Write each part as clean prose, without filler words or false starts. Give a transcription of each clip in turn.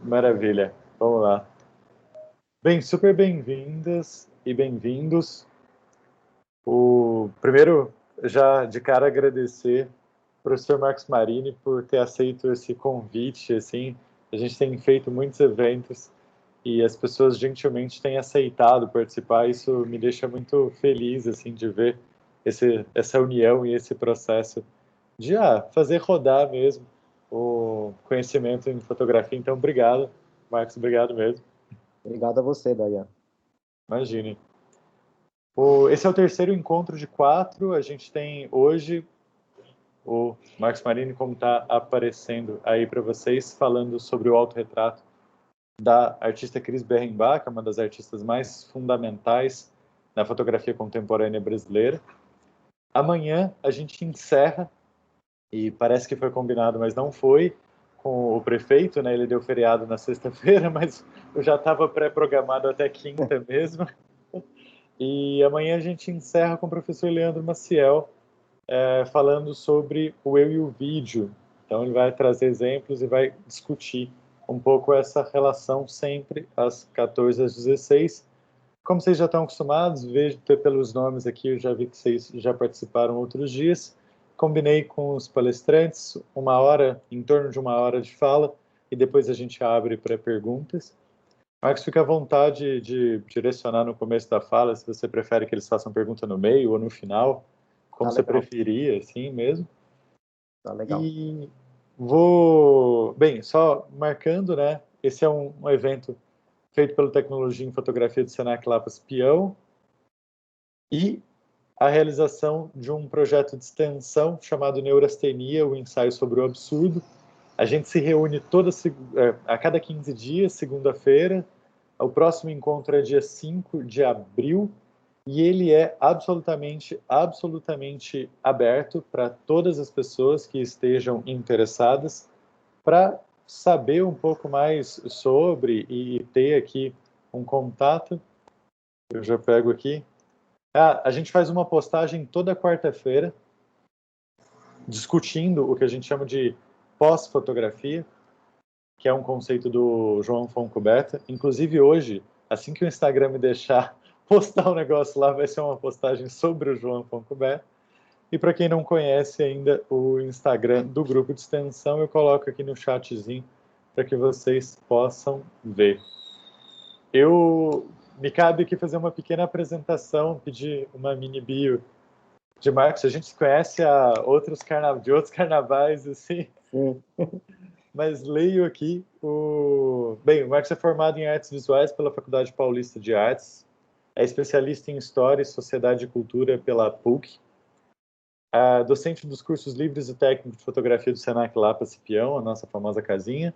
Maravilha, vamos lá. Bem, super bem-vindas e bem-vindos. O primeiro, já de cara agradecer ao professor Marcos Marini por ter aceito esse convite, assim, a gente tem feito muitos eventos e as pessoas gentilmente têm aceitado participar, isso me deixa muito feliz, assim, de ver essa união e esse processo de fazer rodar mesmo o conhecimento em fotografia. Então, obrigado, Marcos, obrigado mesmo. Obrigado a você, Dayan. Imagine. Esse é o terceiro encontro de 4. A gente tem hoje o Marcos Marini, como está aparecendo aí para vocês, falando sobre o autorretrato da artista Cris Berrenbach, uma das artistas mais fundamentais na fotografia contemporânea brasileira. Amanhã a gente encerra, e parece que foi combinado, mas não foi, com o prefeito, né? Ele deu feriado na sexta-feira, mas eu já estava pré-programado até quinta mesmo. E amanhã a gente encerra com o professor Leandro Maciel, falando sobre o eu e o vídeo. Então ele vai trazer exemplos e vai discutir um pouco essa relação sempre às 14 às 16. Como vocês já estão acostumados, vejo pelos nomes aqui, eu já vi que vocês já participaram outros dias. Combinei com os palestrantes uma hora, em torno de uma hora de fala, e depois a gente abre para perguntas. Marcos, fica à vontade de direcionar no começo da fala, se você prefere que eles façam pergunta no meio ou no final, como Tá você legal, preferir, assim mesmo. tá legal. E bem, só marcando, né? Esse é um evento feito pelo Tecnologia em Fotografia do Senac Lapas Peão e a realização de um projeto de extensão chamado Neurastenia, o ensaio sobre o absurdo. A gente se reúne a cada 15 dias, segunda-feira. O próximo encontro é dia 5 de abril e ele é absolutamente aberto para todas as pessoas que estejam interessadas para saber um pouco mais sobre e ter aqui um contato. Eu já pego aqui. A gente faz uma postagem toda quarta-feira discutindo o que a gente chama de pós-fotografia, que é um conceito do João Foncubeta. Inclusive hoje, assim que o Instagram me deixar postar um negócio lá, vai ser uma postagem sobre o João Foncubeta. E para quem não conhece ainda o Instagram do grupo de extensão, eu coloco aqui no chatzinho para que vocês possam ver. Me cabe aqui fazer uma pequena apresentação, pedir uma mini bio de Marcos. A gente se conhece de outros carnavais, assim. Sim. Mas leio aqui Bem, o Marcos é formado em artes visuais pela Faculdade Paulista de Artes, é especialista em História, Sociedade e Cultura pela PUC, é docente dos cursos livres e técnicos de fotografia do Senac Lapas Peão, a nossa famosa casinha.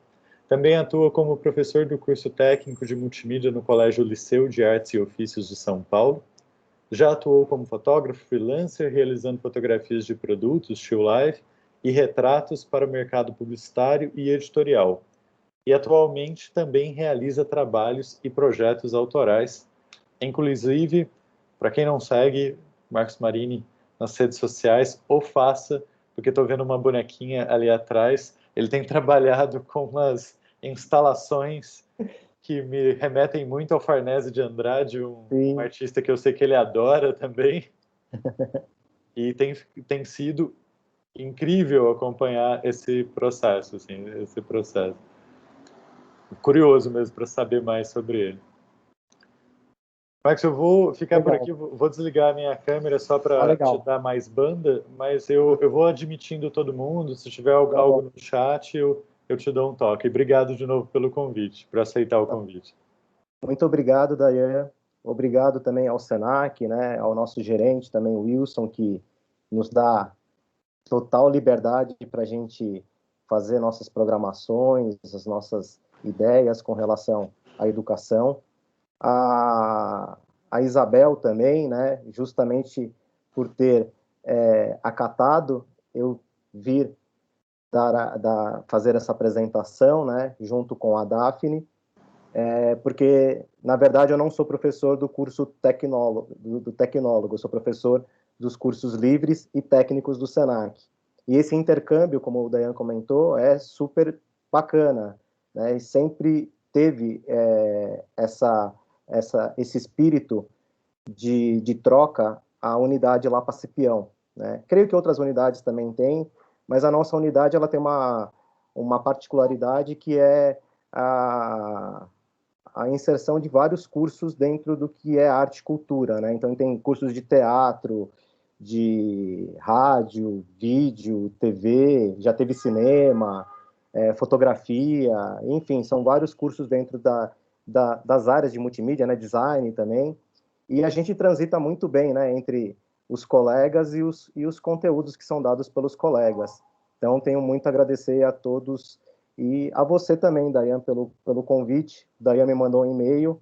Também atua como professor do curso técnico de multimídia no Colégio Liceu de Artes e Ofícios de São Paulo. Já atuou como fotógrafo freelancer, realizando fotografias de produtos, still life e retratos para o mercado publicitário e editorial. E atualmente também realiza trabalhos e projetos autorais. Inclusive, para quem não segue Marcos Marini nas redes sociais, ou faça, porque estou vendo uma bonequinha ali atrás. Ele tem trabalhado com umas instalações que me remetem muito ao Farnese de Andrade, um Sim. artista que eu sei que ele adora também. E tem sido incrível acompanhar esse processo, assim, esse processo. Curioso mesmo para saber mais sobre ele. Max, eu vou ficar por Legal, aqui, vou desligar a minha câmera só tá para te legal. dar mais banda, mas eu vou admitindo todo mundo. Se tiver Tá bom. algo no chat, eu te dou um toque. Obrigado de novo pelo convite, por aceitar o Tá. convite. Muito obrigado, Dayan. Obrigado também ao Senac, né, ao nosso gerente também, o Wilson, que nos dá total liberdade para a gente fazer nossas programações, as nossas ideias com relação à educação. A Isabel também, né, justamente por ter acatado eu vir fazer essa apresentação, né, junto com a Daphne, porque, na verdade, eu não sou professor do curso do tecnólogo, eu sou professor dos cursos livres e técnicos do Senac. E esse intercâmbio, como o Dayan comentou, é super bacana, né, e sempre teve esse espírito de troca a unidade Lapa Cipião, né? Creio que outras unidades também têm, mas a nossa unidade ela tem uma particularidade que é a inserção de vários cursos dentro do que é arte e cultura, né? Então tem cursos de teatro, de rádio, vídeo, TV, já teve cinema, fotografia, enfim, são vários cursos dentro das áreas de multimídia, né? Design também, e a gente transita muito bem, né? Entre os colegas e os conteúdos que são dados pelos colegas. Então, tenho muito a agradecer a todos e a você também, Dayan, pelo convite. Dayan me mandou um e-mail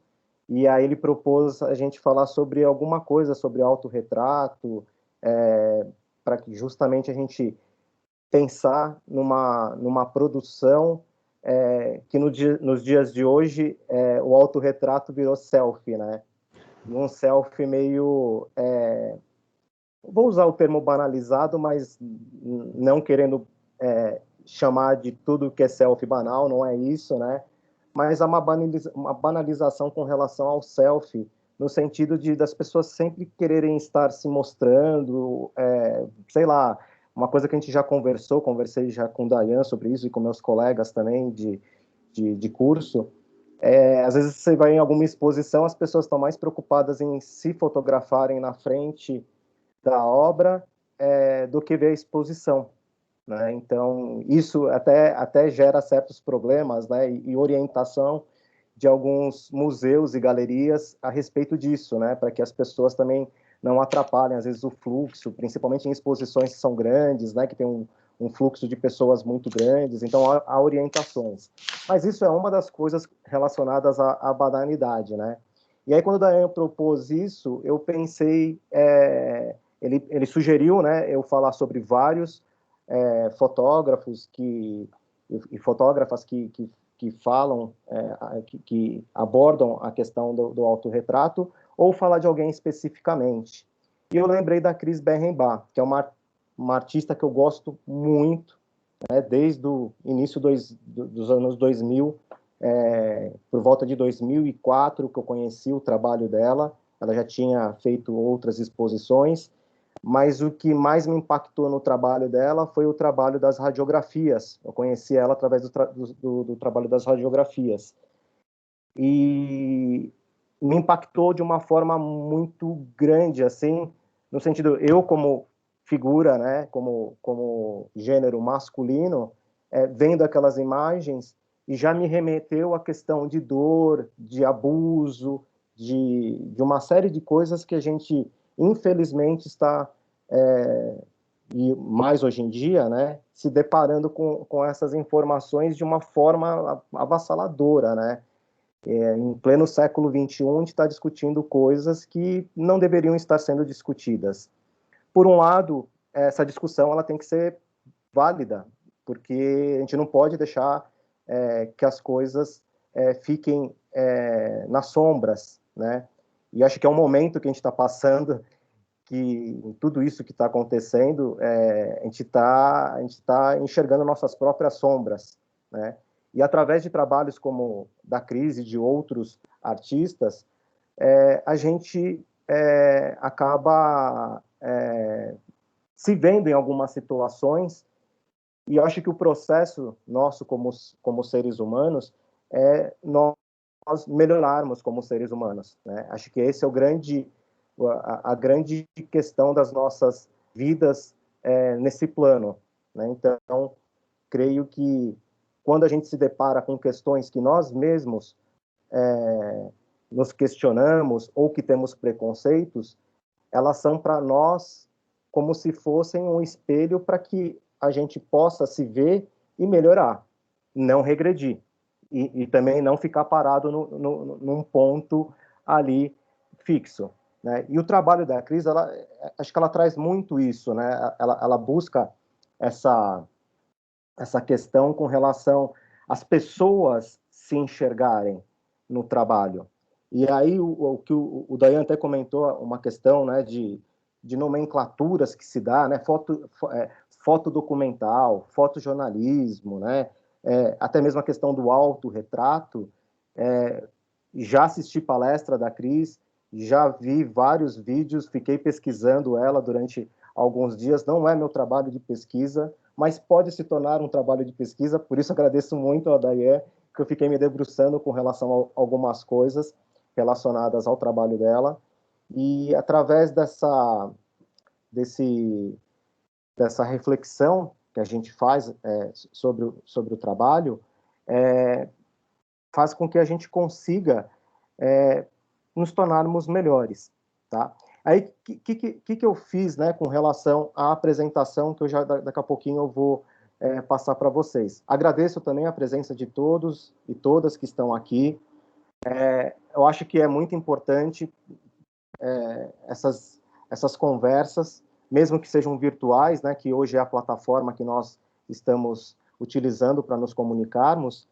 e aí ele propôs a gente falar sobre alguma coisa, sobre autorretrato, para que justamente a gente pensar numa produção que nos dias de hoje o autorretrato virou selfie, né? E um selfie meio... vou usar o termo banalizado, mas não querendo chamar de tudo que é selfie banal, não é isso, né? Mas há uma banalização com relação ao selfie, no sentido das pessoas sempre quererem estar se mostrando, sei lá, uma coisa que a gente já conversei já com o Dayan sobre isso e com meus colegas também de curso. Às vezes você vai em alguma exposição, as pessoas estão mais preocupadas em se fotografarem na frente da obra do que ver a exposição, né? Então, isso até gera certos problemas, né? E orientação de alguns museus e galerias a respeito disso, né? Para que as pessoas também não atrapalhem, às vezes, o fluxo, principalmente em exposições que são grandes, né? Que tem um fluxo de pessoas muito grandes, então há orientações. Mas isso é uma das coisas relacionadas à banalidade, né? E aí, quando o Dayan propôs isso, eu pensei... Ele sugeriu, né, eu falar sobre vários fotógrafos e fotógrafas que falam, que abordam a questão do autorretrato, ou falar de alguém especificamente. E eu lembrei da Cris Berrenbach, que é uma artista que eu gosto muito, né, desde o início dos anos 2000, por volta de 2004, que eu conheci o trabalho dela. Ela já tinha feito outras exposições, mas o que mais me impactou no trabalho dela foi o trabalho das radiografias. Eu conheci ela através do trabalho das radiografias. E me impactou de uma forma muito grande, assim, no sentido, eu como figura, né, como gênero masculino, vendo aquelas imagens, e já me remeteu à questão de dor, de abuso, de uma série de coisas que a gente, infelizmente, está, e mais hoje em dia, né, se deparando com essas informações de uma forma avassaladora, né? Em pleno século XXI, a gente está discutindo coisas que não deveriam estar sendo discutidas. Por um lado, essa discussão ela tem que ser válida, porque a gente não pode deixar que as coisas fiquem nas sombras, né? E acho que é um momento que a gente está passando, que em tudo isso que está acontecendo, a gente tá enxergando nossas próprias sombras, né? E através de trabalhos como da Cris e de outros artistas, a gente acaba se vendo em algumas situações, e eu acho que o processo nosso como seres humanos é nós melhorarmos como seres humanos, né? Acho que esse é a grande questão das nossas vidas nesse plano, né? Então, creio que quando a gente se depara com questões que nós mesmos nos questionamos ou que temos preconceitos, elas são para nós como se fossem um espelho para que a gente possa se ver e melhorar, não regredir. E também não ficar parado num ponto ali fixo, né? E o trabalho da Cris, acho que ela traz muito isso, né? Ela busca essa questão com relação às pessoas se enxergarem no trabalho. E aí o que o Dayan até comentou, uma questão, né, de nomenclaturas que se dá, né, fotodocumental, fotojornalismo, né, até mesmo a questão do autorretrato, já assisti palestra da Cris, já vi vários vídeos, fiquei pesquisando ela durante alguns dias, não é meu trabalho de pesquisa, mas pode se tornar um trabalho de pesquisa, por isso agradeço muito a Dayan, que eu fiquei me debruçando com relação a algumas coisas relacionadas ao trabalho dela, e através dessa reflexão que a gente faz sobre o trabalho, faz com que a gente consiga nos tornarmos melhores, tá? Aí, o que eu fiz, né, com relação à apresentação, que eu já, daqui a pouquinho, eu vou passar para vocês. Agradeço também a presença de todos e todas que estão aqui. Eu acho que é muito importante essas conversas, mesmo que sejam virtuais, né, que hoje é a plataforma que nós estamos utilizando para nos comunicarmos,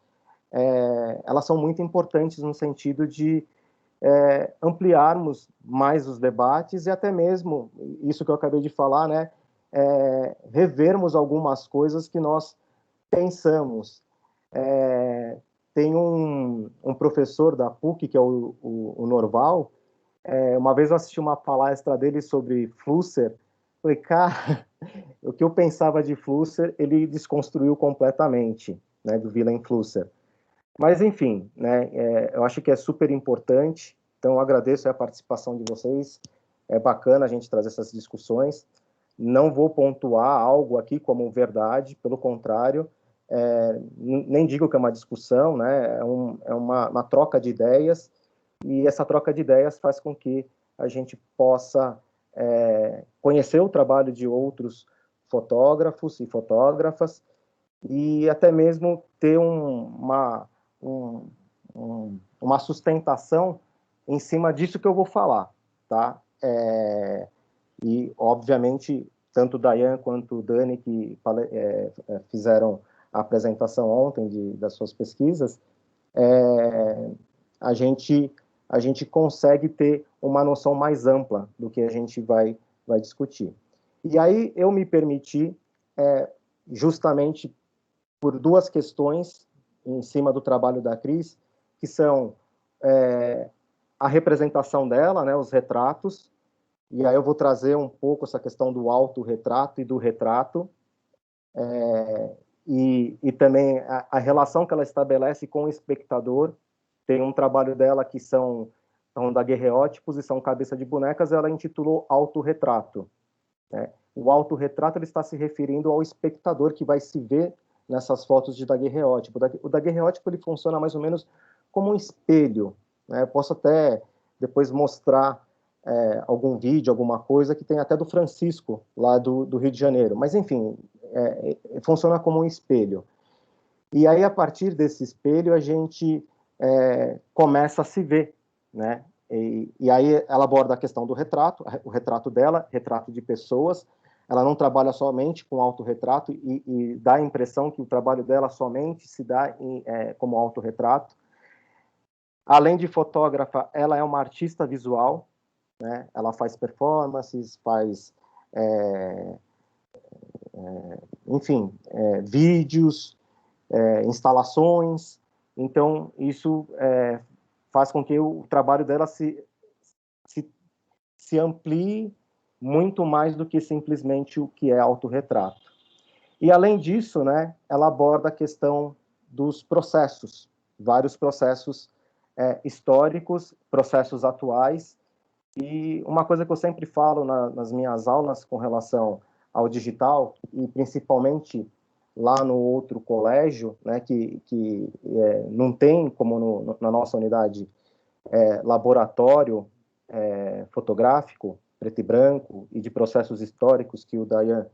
elas são muito importantes no sentido de ampliarmos mais os debates e até mesmo, isso que eu acabei de falar, né, revermos algumas coisas que nós pensamos. Tem um professor da PUC, que é o Norval, uma vez eu assisti uma palestra dele sobre Flusser, falei, cara, o que eu pensava de Flusser, ele desconstruiu completamente, né, do Wilhelm Flusser. Mas, enfim, né, eu acho que é super importante, então eu agradeço a participação de vocês, é bacana a gente trazer essas discussões, não vou pontuar algo aqui como verdade, pelo contrário, nem digo que é uma discussão, né, é uma troca de ideias, e essa troca de ideias faz com que a gente possa conhecer o trabalho de outros fotógrafos e fotógrafas, e até mesmo ter uma sustentação em cima disso que eu vou falar, tá? E, obviamente, tanto o Dayan quanto o Dani, que fizeram a apresentação ontem das suas pesquisas, a gente consegue ter uma noção mais ampla do que a gente vai discutir. E aí eu me permiti, justamente por duas questões em cima do trabalho da Cris, que são a representação dela, né, os retratos, e aí eu vou trazer um pouco essa questão do autorretrato e do retrato, e também a relação que ela estabelece com o espectador. Tem um trabalho dela que são daguerreótipos e são cabeça de bonecas, ela intitulou Autorretrato. Né? O autorretrato ele está se referindo ao espectador que vai se ver nessas fotos de daguerreótipo. O daguerreótipo ele funciona mais ou menos como um espelho. Né? Eu posso até depois mostrar algum vídeo, alguma coisa que tem até do Francisco, lá do Rio de Janeiro. Mas, enfim, funciona como um espelho. E aí, a partir desse espelho, a gente começa a se ver, né? E aí ela aborda a questão do retrato, o retrato dela, retrato de pessoas. Ela não trabalha somente com autorretrato e dá a impressão que o trabalho dela somente se dá como autorretrato. Além de fotógrafa, ela é uma artista visual, né? Ela faz performances, faz, enfim, vídeos, instalações. Então, isso faz com que o trabalho dela se amplie muito mais do que simplesmente o que é autorretrato. E, além disso, né, ela aborda a questão dos processos, vários processos históricos, processos atuais, e uma coisa que eu sempre falo nas minhas aulas com relação ao digital, e principalmente lá no outro colégio, né, que não tem, como na nossa unidade, laboratório fotográfico, preto e branco, e de processos históricos, que o Dayan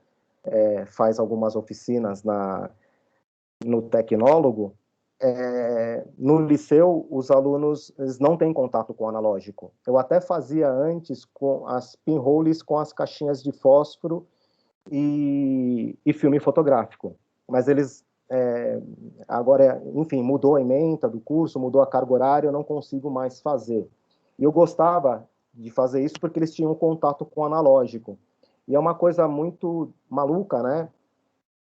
faz algumas oficinas no Tecnólogo. No liceu, os alunos eles não têm contato com o analógico. Eu até fazia antes com as pinholes, com as caixinhas de fósforo e filme fotográfico. Mas eles, agora, enfim, mudou a ementa do curso, mudou a carga horária, eu não consigo mais fazer. E eu gostava de fazer isso porque eles tinham contato com o analógico. E é uma coisa muito maluca, né?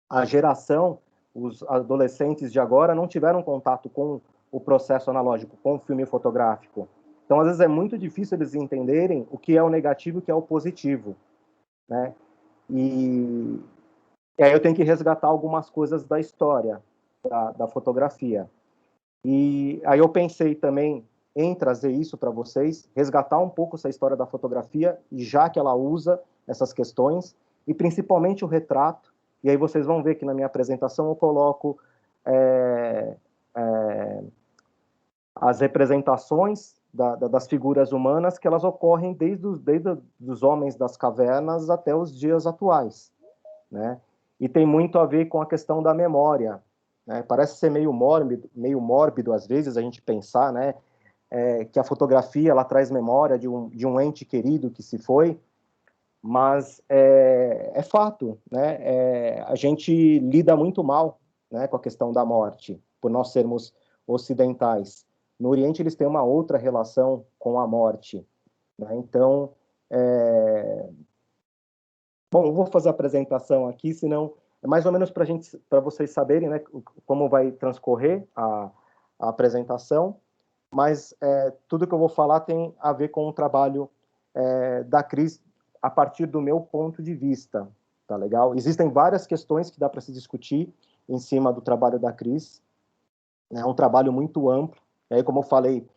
A geração, os adolescentes de agora não tiveram contato com o processo analógico, com o filme fotográfico. Então, às vezes, é muito difícil eles entenderem o que é o negativo e o que é o positivo, né? E aí eu tenho que resgatar algumas coisas da história da fotografia. E aí eu pensei também em trazer isso para vocês, resgatar um pouco essa história da fotografia, já que ela usa essas questões, e principalmente o retrato. E aí vocês vão ver que na minha apresentação eu coloco as representações das figuras humanas, que elas ocorrem desde os homens das cavernas até os dias atuais, né? E tem muito a ver com a questão da memória, né? Parece ser meio mórbido às vezes a gente pensar, né, que a fotografia ela traz memória de um ente querido que se foi, mas é fato, né? A gente lida muito mal, né, com a questão da morte, por nós sermos ocidentais. No Oriente eles têm uma outra relação com a morte, né? Então, bom, eu vou fazer a apresentação aqui, senão é mais ou menos para vocês saberem, né, como vai transcorrer a apresentação, mas tudo que eu vou falar tem a ver com o trabalho da Cris a partir do meu ponto de vista, tá legal? Existem várias questões que dá para se discutir em cima do trabalho da Cris, é um trabalho muito amplo, e aí, como eu falei,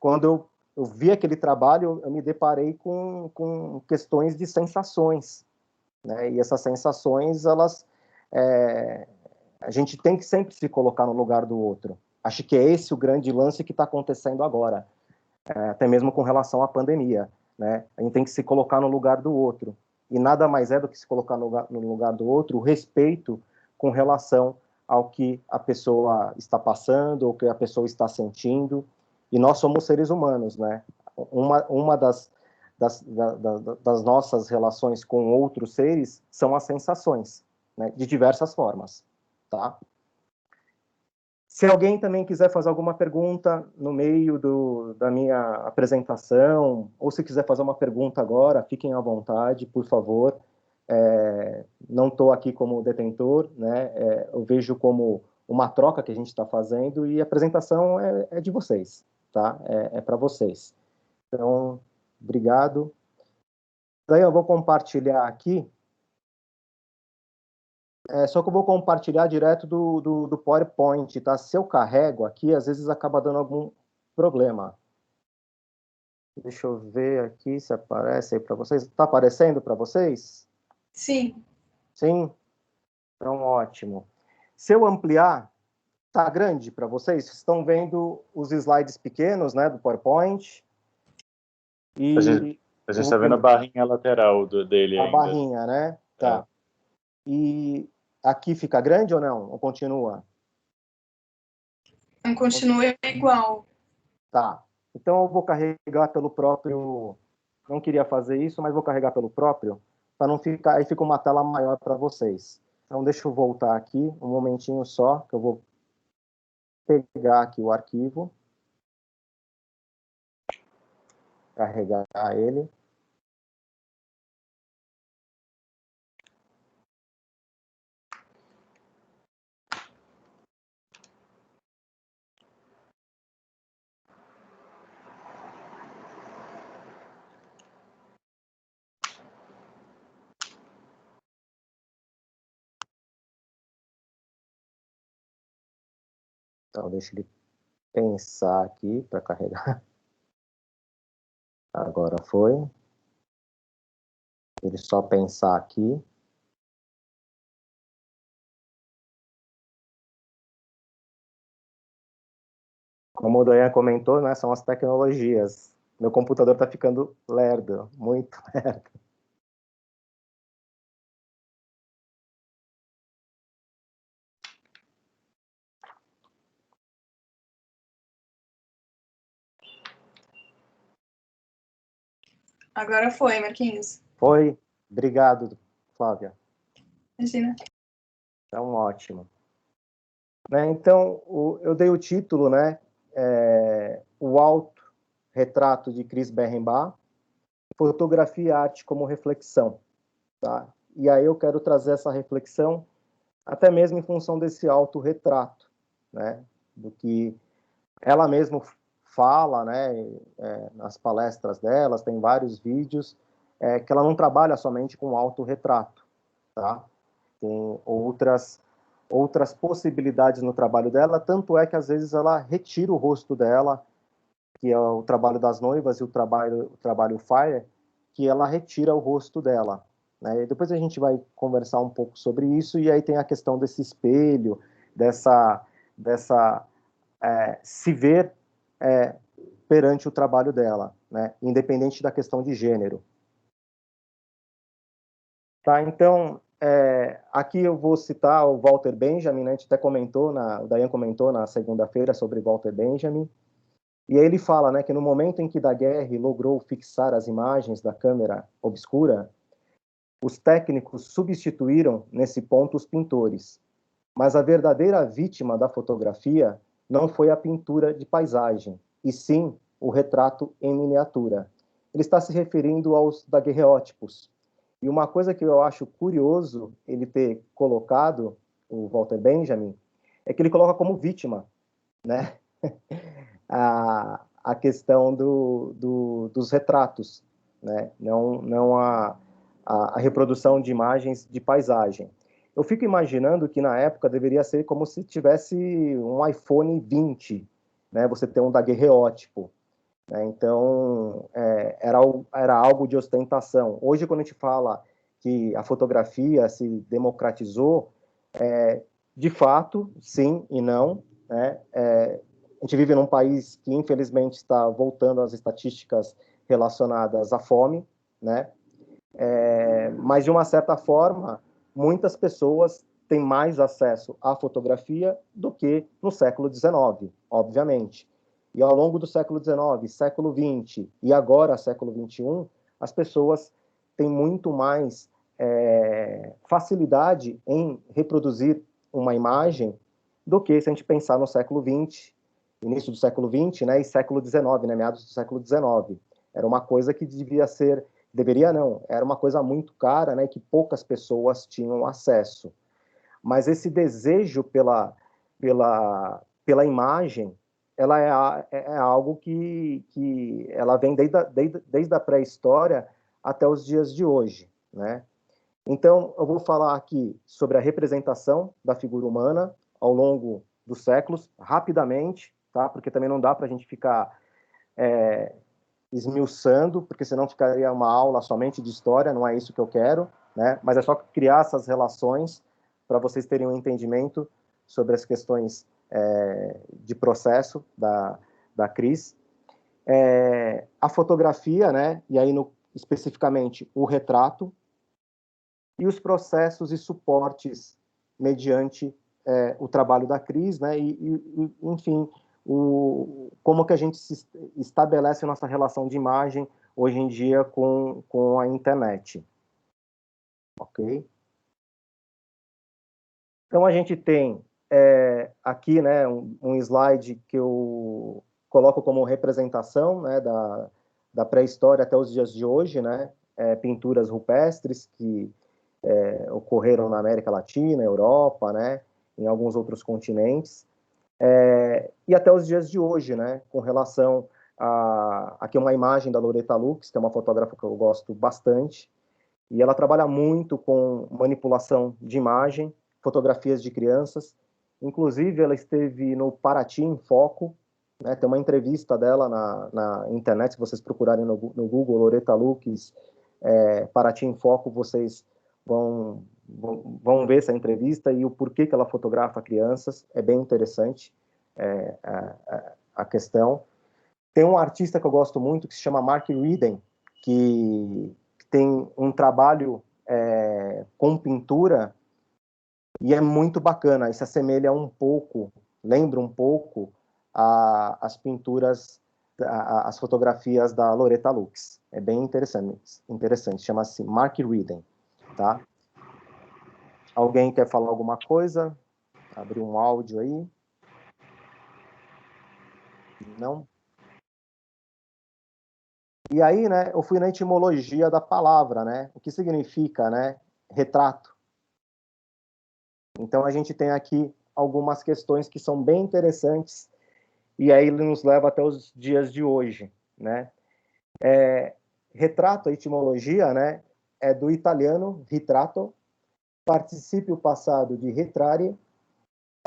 quando eu vi aquele trabalho, eu me deparei com questões de sensações, né? E essas sensações, a gente tem que sempre se colocar no lugar do outro. Acho que é esse o grande lance que está acontecendo agora, até mesmo com relação à pandemia, né? A gente tem que se colocar no lugar do outro. E nada mais é do que se colocar no lugar do outro, o respeito com relação ao que a pessoa está passando, ou que a pessoa está sentindo. E nós somos seres humanos, né? Uma das nossas relações com outros seres são as sensações, né? De diversas formas, tá? Se alguém também quiser fazer alguma pergunta no meio da minha apresentação, ou se quiser fazer uma pergunta agora, fiquem à vontade, por favor. Não estou aqui como detentor, né? Eu vejo como uma troca que a gente está fazendo e a apresentação é de vocês, tá? É para vocês. Então, obrigado. Daí eu vou compartilhar aqui. Só que eu vou compartilhar direto do PowerPoint, tá? Se eu carrego aqui, às vezes acaba dando algum problema. Deixa eu ver aqui se aparece aí para vocês. Está aparecendo para vocês? Sim. Sim? Então, ótimo. Se eu ampliar, tá grande para vocês? Vocês estão vendo os slides pequenos, né, do PowerPoint? E a gente está vendo a barrinha lateral dele a ainda. barrinha, né? Tá. E aqui fica grande ou não? Ou continua? Não, continua igual. Tá. Então eu vou carregar pelo próprio. Não queria fazer isso, mas vou carregar pelo próprio, para não ficar. Aí fica uma tela maior para vocês. Então deixa eu voltar aqui um momentinho só, que eu vou pegar aqui o arquivo, carregar ele. Então deixa ele pensar aqui para carregar. Agora foi. Ele só pensar aqui. Como o Doyan comentou, né, são as tecnologias. Meu computador está ficando lerdo, muito lerdo. Agora foi, Marquinhos. Foi. Obrigado, Flávia. Imagina. Então, ótimo. Né, então, eu dei o título, né, O Autorretrato de Chris Berrenbach, Fotografia e Arte como Reflexão. Tá? E aí eu quero trazer essa reflexão até mesmo em função desse autorretrato, né, do que ela mesma fala, né, nas palestras delas, tem vários vídeos, que ela não trabalha somente com autorretrato, tá? Tem outras possibilidades no trabalho dela, tanto é que às vezes ela retira o rosto dela, que é o trabalho das noivas e o trabalho Fire, que ela retira o rosto dela, né? E depois a gente vai conversar um pouco sobre isso, e aí tem a questão desse espelho, dessa se ver perante o trabalho dela, né? Independente da questão de gênero. Tá, então, aqui eu vou citar o Walter Benjamin, né? A gente até comentou, o Dayan comentou na segunda-feira sobre Walter Benjamin, e aí ele fala, né, que no momento em que Daguerre logrou fixar as imagens da câmera obscura, os técnicos substituíram nesse ponto os pintores, mas a verdadeira vítima da fotografia não foi a pintura de paisagem, e sim o retrato em miniatura. Ele está se referindo aos daguerreótipos. E uma coisa que eu acho curioso ele ter colocado, o Walter Benjamin, é que ele coloca como vítima, né, a questão dos retratos, né, não a reprodução de imagens de paisagem. Eu fico imaginando que na época deveria ser como se tivesse um iPhone 20, né, você ter um daguerreótipo, né, então era algo de ostentação. Hoje, quando a gente fala que a fotografia se democratizou, de fato, sim e não, né, a gente vive num país que, infelizmente, está voltando às estatísticas relacionadas à fome, né? Mas, de uma certa forma, muitas pessoas têm mais acesso à fotografia do que no século XIX, obviamente. E ao longo do século XIX, século XX e agora século XXI, as pessoas têm muito mais facilidade em reproduzir uma imagem do que se a gente pensar no século XX, início do século XX, né, e século XIX, né, meados do século XIX. Era uma coisa que deveria não, era uma coisa muito cara, né, que poucas pessoas tinham acesso. Mas esse desejo pela imagem, ela é algo que ela vem desde a pré-história até os dias de hoje, né? Então, eu vou falar aqui sobre a representação da figura humana ao longo dos séculos, rapidamente, tá? Porque também não dá para a gente ficar esmiuçando, porque senão ficaria uma aula somente de história, não é isso que eu quero, né? Mas é só criar essas relações para vocês terem um entendimento sobre as questões de processo da Cris. A fotografia, né? E aí, especificamente, o retrato, e os processos e suportes mediante o trabalho da Cris, né? Enfim, como que a gente estabelece a nossa relação de imagem hoje em dia com a internet. Ok? Então, a gente tem aqui, né, um slide que eu coloco como representação, né, da pré-história até os dias de hoje, né, pinturas rupestres que ocorreram na América Latina, Europa, né, em alguns outros continentes, e até os dias de hoje, né, com relação aqui uma imagem da Loretta Lux, que é uma fotógrafa que eu gosto bastante, e ela trabalha muito com manipulação de imagem, fotografias de crianças, inclusive ela esteve no Paraty em Foco, né, tem uma entrevista dela na internet, se vocês procurarem no Google, Loretta Lux, Paraty em Foco, vocês vão ver essa entrevista e o porquê que ela fotografa crianças, é bem interessante a questão. Tem um artista que eu gosto muito que se chama Mark Reading, que tem um trabalho com pintura e é muito bacana, e se assemelha um pouco, lembra um pouco as pinturas, as fotografias da Loretta Lux. É bem interessante, chama-se Mark Reading, tá? Alguém quer falar alguma coisa? Abrir um áudio aí? Não? E aí, né, eu fui na etimologia da palavra, né? O que significa, né, retrato? Então, a gente tem aqui algumas questões que são bem interessantes, e aí ele nos leva até os dias de hoje, né? Retrato, a etimologia, né, é do italiano ritratto, particípio passado de retrare,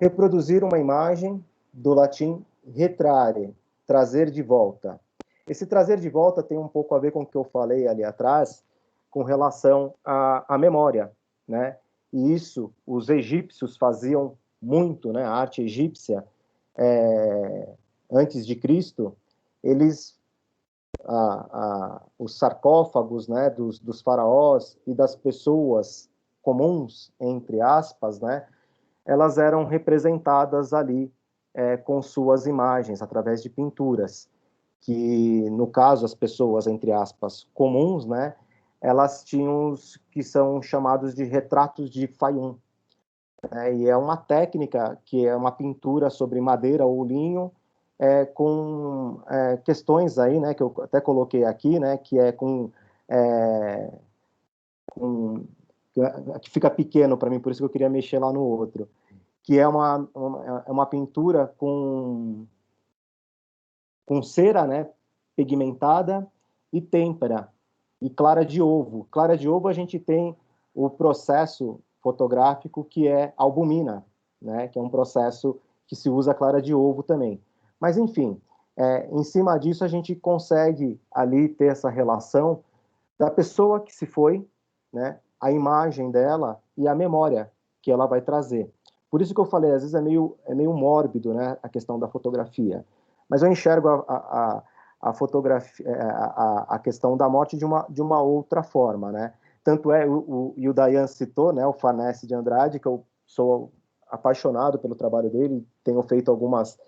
reproduzir uma imagem, do latim retrare, trazer de volta. Esse trazer de volta tem um pouco a ver com o que eu falei ali atrás, com relação à memória, né? E isso os egípcios faziam muito, né? A arte egípcia, antes de Cristo, eles os sarcófagos, né, dos faraós e das pessoas comuns, entre aspas, né, elas eram representadas ali com suas imagens, através de pinturas, que, no caso, as pessoas, entre aspas, comuns, né, elas tinham os que são chamados de retratos de Fayum, né, e é uma técnica que é uma pintura sobre madeira ou linho, com questões aí, né, que eu até coloquei aqui, né, que é que fica pequeno para mim, por isso que eu queria mexer lá no outro, que é uma pintura com cera, né, pigmentada e têmpera, e clara de ovo. Clara de ovo a gente tem o processo fotográfico que é albumina, né, que é um processo que se usa clara de ovo também. Mas, enfim, em cima disso a gente consegue ali ter essa relação da pessoa que se foi, né, a imagem dela e a memória que ela vai trazer. Por isso que eu falei, às vezes é meio mórbido, né, a questão da fotografia. Mas eu enxergo a fotografia, a questão da morte de uma outra forma, né? Tanto é, e o Dayan citou, né, o Farnese de Andrade, que eu sou apaixonado pelo trabalho dele, tenho feito algumas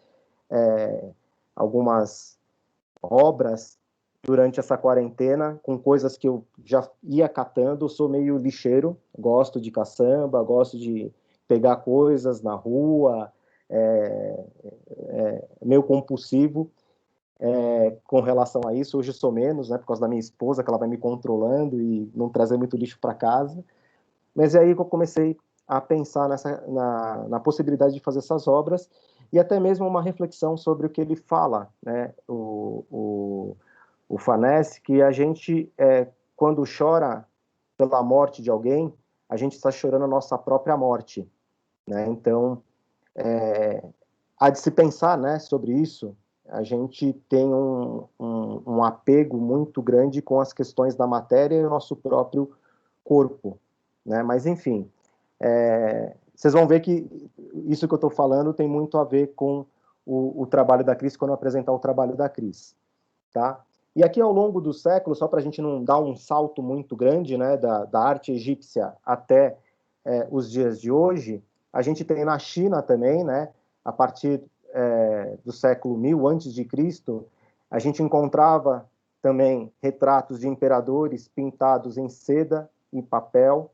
obras durante essa quarentena, com coisas que eu já ia catando. Eu sou meio lixeiro, gosto de caçamba, gosto de pegar coisas na rua, meio compulsivo com relação a isso. Hoje eu sou menos, né, por causa da minha esposa, que ela vai me controlando e não trazer muito lixo para casa. Mas é aí que eu comecei a pensar na possibilidade de fazer essas obras, e até mesmo uma reflexão sobre o que ele fala, né, o Fanese, que a gente, quando chora pela morte de alguém, a gente está chorando a nossa própria morte, né? Então, há de se pensar, né, sobre isso. A gente tem um apego muito grande com as questões da matéria e o nosso próprio corpo, né? Mas, enfim, vocês vão ver que isso que eu estou falando tem muito a ver com o trabalho da Cris, quando eu apresentar o trabalho da Cris, tá? E aqui, ao longo do século, só para a gente não dar um salto muito grande, né, da arte egípcia até os dias de hoje, a gente tem na China também, né, a partir do século 1000 antes de Cristo, a gente encontrava também retratos de imperadores pintados em seda e papel,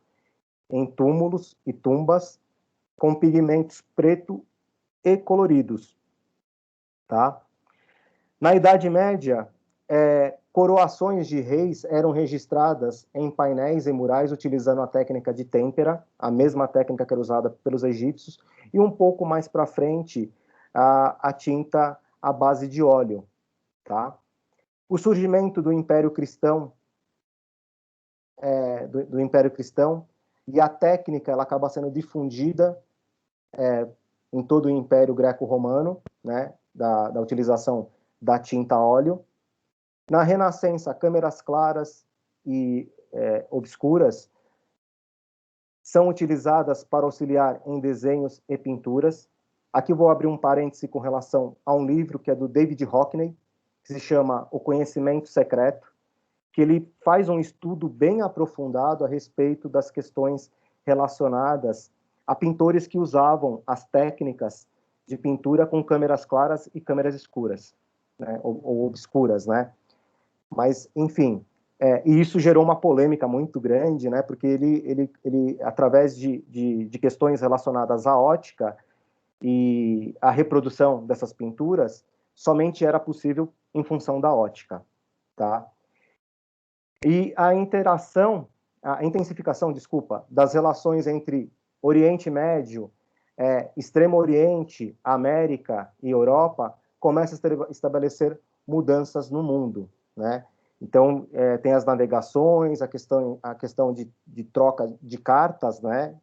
em túmulos e tumbas, com pigmentos preto e coloridos, tá? Na Idade Média, coroações de reis eram registradas em painéis e murais utilizando a técnica de têmpera, a mesma técnica que era usada pelos egípcios, e um pouco mais para frente, a tinta à base de óleo, tá? O surgimento do Império Cristão, do Império Cristão, e a técnica ela acaba sendo difundida em todo o Império Greco-Romano, né, da utilização da tinta a óleo. Na Renascença, câmeras claras e obscuras são utilizadas para auxiliar em desenhos e pinturas. Aqui vou abrir um parêntese com relação a um livro que é do David Hockney, que se chama O Conhecimento Secreto, que ele faz um estudo bem aprofundado a respeito das questões relacionadas a pintores que usavam as técnicas de pintura com câmeras claras e câmeras escuras, né, ou obscuras, né? Mas, enfim, e isso gerou uma polêmica muito grande, né, porque ele através de questões relacionadas à ótica e à reprodução dessas pinturas, somente era possível em função da ótica, tá? E a intensificação, desculpa, das relações entre Oriente Médio, Extremo Oriente, América e Europa, começa a estabelecer mudanças no mundo, né? Então, tem as navegações, a questão de troca de cartas, né?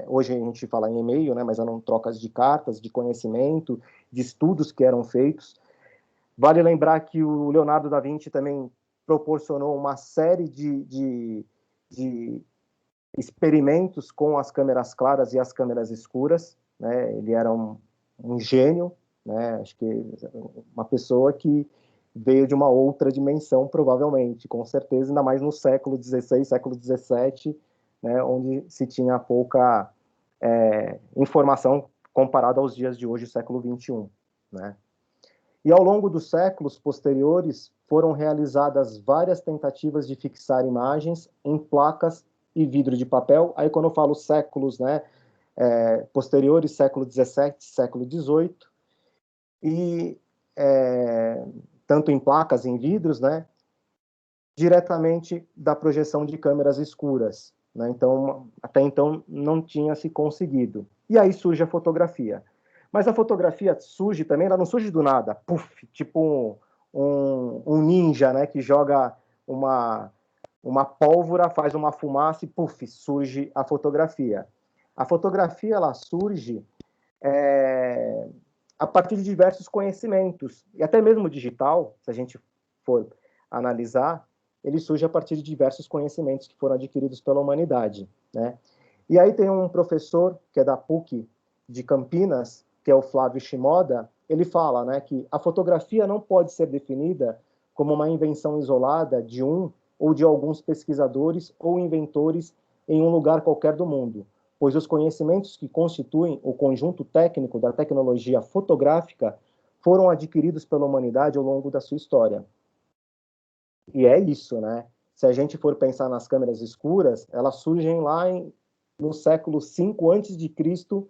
Hoje a gente fala em e-mail, né? Mas eram trocas de cartas, de conhecimento, de estudos que eram feitos. Vale lembrar que o Leonardo da Vinci também proporcionou uma série de experimentos com as câmeras claras e as câmeras escuras, né? Ele era um gênio, né? Acho que uma pessoa que veio de uma outra dimensão, provavelmente, com certeza, ainda mais no século XVI, século XVII, né? Onde se tinha pouca informação comparada aos dias de hoje, século XXI, né? E ao longo dos séculos posteriores, foram realizadas várias tentativas de fixar imagens em placas e vidro de papel. Aí, quando eu falo séculos, né, posteriores, século XVII, século XVIII, e tanto em placas, em vidros, né, diretamente da projeção de câmeras escuras, né? Então, até então, não tinha se conseguido. E aí surge a fotografia. Mas a fotografia surge também, ela não surge do nada, puff, tipo um ninja, né, que joga uma pólvora, faz uma fumaça e, puff, surge a fotografia. A fotografia, ela surge a partir de diversos conhecimentos, e até mesmo digital, se a gente for analisar, ele surge a partir de diversos conhecimentos que foram adquiridos pela humanidade, né? E aí tem um professor, que é da PUC de Campinas, que é o Flávio Shimoda, ele fala, né, que a fotografia não pode ser definida como uma invenção isolada de um ou de alguns pesquisadores ou inventores em um lugar qualquer do mundo, pois os conhecimentos que constituem o conjunto técnico da tecnologia fotográfica foram adquiridos pela humanidade ao longo da sua história. E é isso, né? Se a gente for pensar nas câmeras escuras, elas surgem lá no século V a.C.,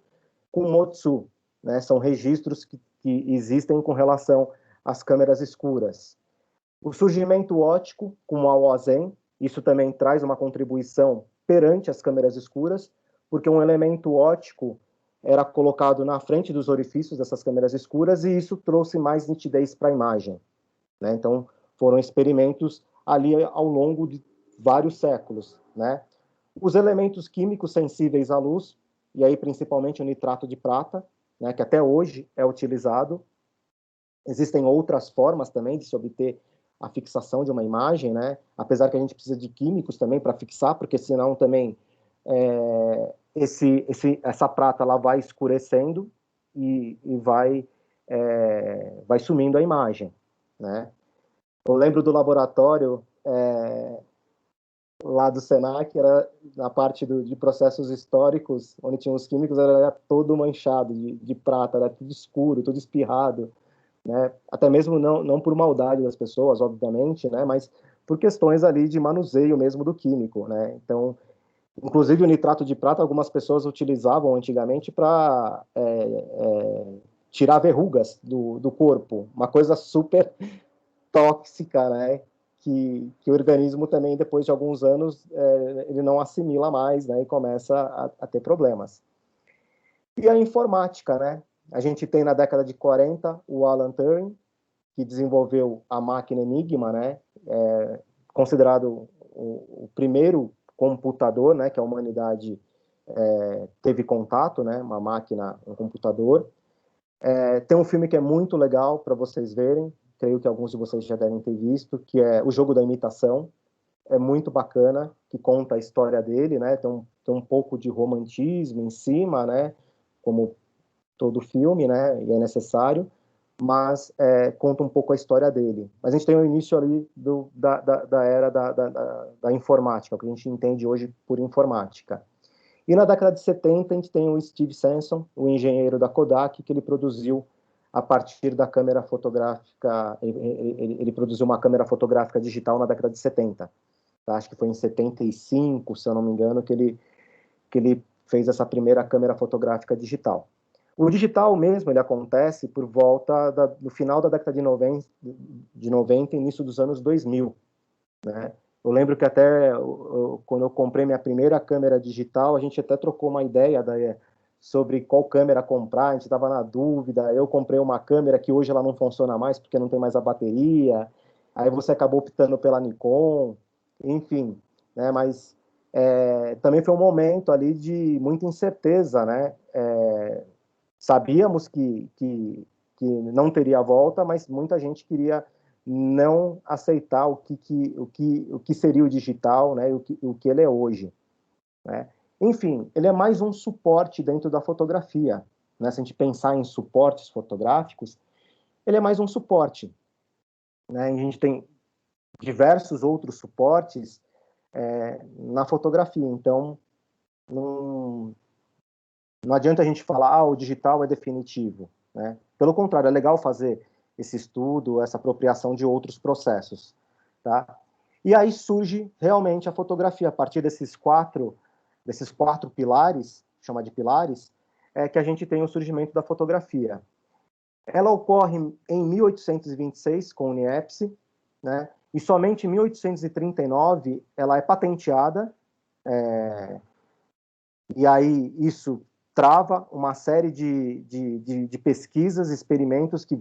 com Motsu, né? São registros que existem com relação às câmeras escuras. O surgimento óptico, com o Aozen, isso também traz uma contribuição perante as câmeras escuras, porque um elemento óptico era colocado na frente dos orifícios dessas câmeras escuras e isso trouxe mais nitidez para a imagem, né? Então, foram experimentos ali ao longo de vários séculos, né? Os elementos químicos sensíveis à luz, e aí principalmente o nitrato de prata, né, que até hoje é utilizado. Existem outras formas também de se obter a fixação de uma imagem, né? Apesar que a gente precisa de químicos também para fixar, porque senão também essa prata ela vai escurecendo e vai sumindo a imagem, né? Eu lembro do laboratório lá do Senac, era na parte de processos históricos, onde tinha os químicos, era todo manchado de prata, era tudo escuro, tudo espirrado, né? Até mesmo não por maldade das pessoas, obviamente, né? Mas por questões ali de manuseio mesmo do químico, né? Então, inclusive o nitrato de prata, algumas pessoas utilizavam antigamente para tirar verrugas do corpo, uma coisa super tóxica, né? Que o organismo também, depois de alguns anos, ele não assimila mais, né? E começa a ter problemas. E a informática, né? A gente tem na década de 40 o Alan Turing, que desenvolveu a máquina Enigma, né? Considerado o primeiro computador, né? Que a humanidade teve contato, né? Uma máquina, um computador. Tem um filme que é muito legal para vocês verem, creio que alguns de vocês já devem ter visto, que é O Jogo da Imitação. É muito bacana, que conta a história dele, né? Tem um pouco de romantismo em cima, né? Como todo filme, né? E é necessário, mas conta um pouco a história dele. Mas a gente tem o início ali da era da informática, o que a gente entende hoje por informática. E na década de 70 a gente tem o Steve Sanson, o engenheiro da Kodak, que ele produziu a partir da câmera fotográfica, ele produziu uma câmera fotográfica digital na década de 70. Tá? Acho que foi em 75, se eu não me engano, que ele fez essa primeira câmera fotográfica digital. O digital mesmo, ele acontece por volta do final da década de 90 e início dos anos 2000, né? Eu lembro que até quando eu comprei minha primeira câmera digital, a gente até trocou uma ideia sobre qual câmera comprar, a gente estava na dúvida. Eu comprei uma câmera que hoje ela não funciona mais porque não tem mais a bateria, aí você acabou optando pela Nikon, enfim, né? Mas também foi um momento ali de muita incerteza, né? Sabíamos que não teria volta, mas muita gente queria não aceitar o que seria o digital, né, o que ele é hoje, né? Enfim, ele é mais um suporte dentro da fotografia, né? Se a gente pensar em suportes fotográficos, ele é mais um suporte, né? A gente tem diversos outros suportes na fotografia, então não adianta a gente falar, o digital é definitivo, né? Pelo contrário, é legal fazer esse estudo, essa apropriação de outros processos, tá? E aí surge realmente a fotografia, a partir desses quatro pilares, chama de pilares, que a gente tem o surgimento da fotografia. Ela ocorre em 1826 com o Niepce, né? E somente em 1839 ela é patenteada, e aí isso trava uma série de pesquisas, experimentos que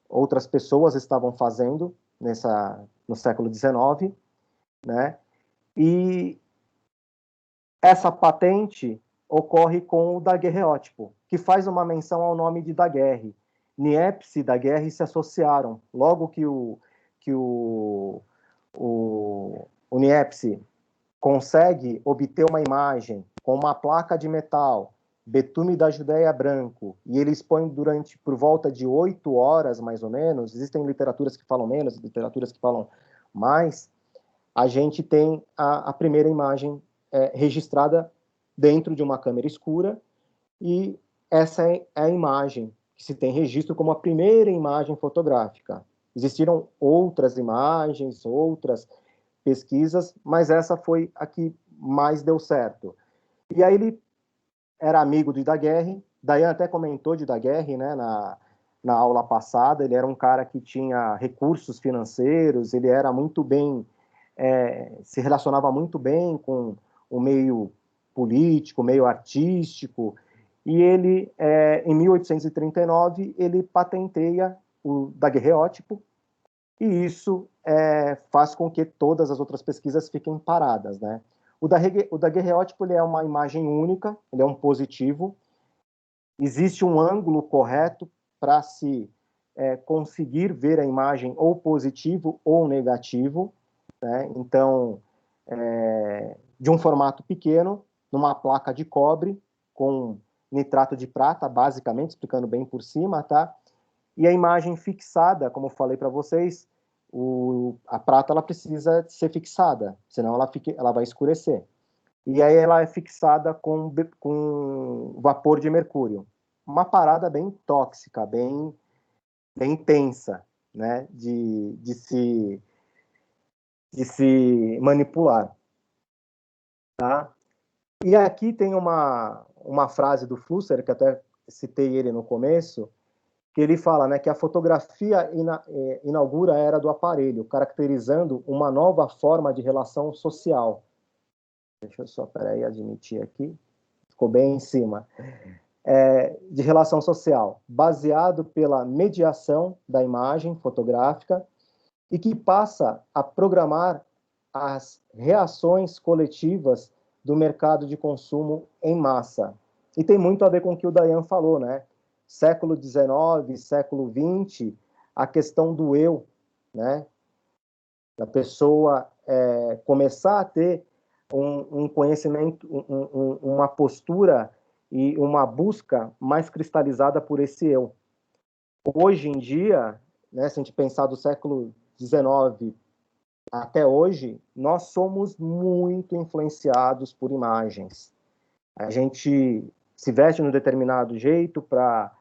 outras pessoas estavam fazendo no século XIX, né? E essa patente ocorre com o daguerreótipo, que faz uma menção ao nome de Daguerre. Niepce e Daguerre se associaram. Logo que o Niepce consegue obter uma imagem com uma placa de metal, betume da Judéia branco, e ele expõe por volta de 8 horas, mais ou menos, existem literaturas que falam menos, literaturas que falam mais, a gente tem a primeira imagem registrada dentro de uma câmera escura, e essa é a imagem que se tem registro como a primeira imagem fotográfica. Existiram outras imagens, outras pesquisas, mas essa foi a que mais deu certo. E aí ele era amigo de Daguerre, Dayan até comentou de Daguerre, né, na aula passada. Ele era um cara que tinha recursos financeiros, ele era muito bem, se relacionava muito bem com o meio político, o meio artístico, e ele, em 1839, ele patenteia o daguerreótipo, e isso faz com que todas as outras pesquisas fiquem paradas, né? O daguerreótipo ele é uma imagem única, ele é um positivo, existe um ângulo correto para se conseguir ver a imagem ou positivo ou negativo, né? Então, de um formato pequeno, numa placa de cobre, com nitrato de prata, basicamente, explicando bem por cima, tá? E a imagem fixada, como eu falei para vocês, a prata ela precisa ser fixada, senão ela vai escurecer. E aí ela é fixada com vapor de mercúrio. Uma parada bem tóxica, bem intensa, né, de se manipular. Tá? E aqui tem uma frase do Flusser, que até citei ele no começo, que ele fala, né, que a fotografia inaugura a era do aparelho, caracterizando uma nova forma de relação social. Deixa eu só, peraí, admitir aqui. Ficou bem em cima. De relação social, baseado pela mediação da imagem fotográfica e que passa a programar as reações coletivas do mercado de consumo em massa. E tem muito a ver com o que o Dayan falou, né? Século XIX, século XX, a questão do eu, né? Da pessoa começar a ter um conhecimento, uma postura e uma busca mais cristalizada por esse eu. Hoje em dia, né, se a gente pensar do século XIX até hoje, nós somos muito influenciados por imagens. A gente se veste de um determinado jeito para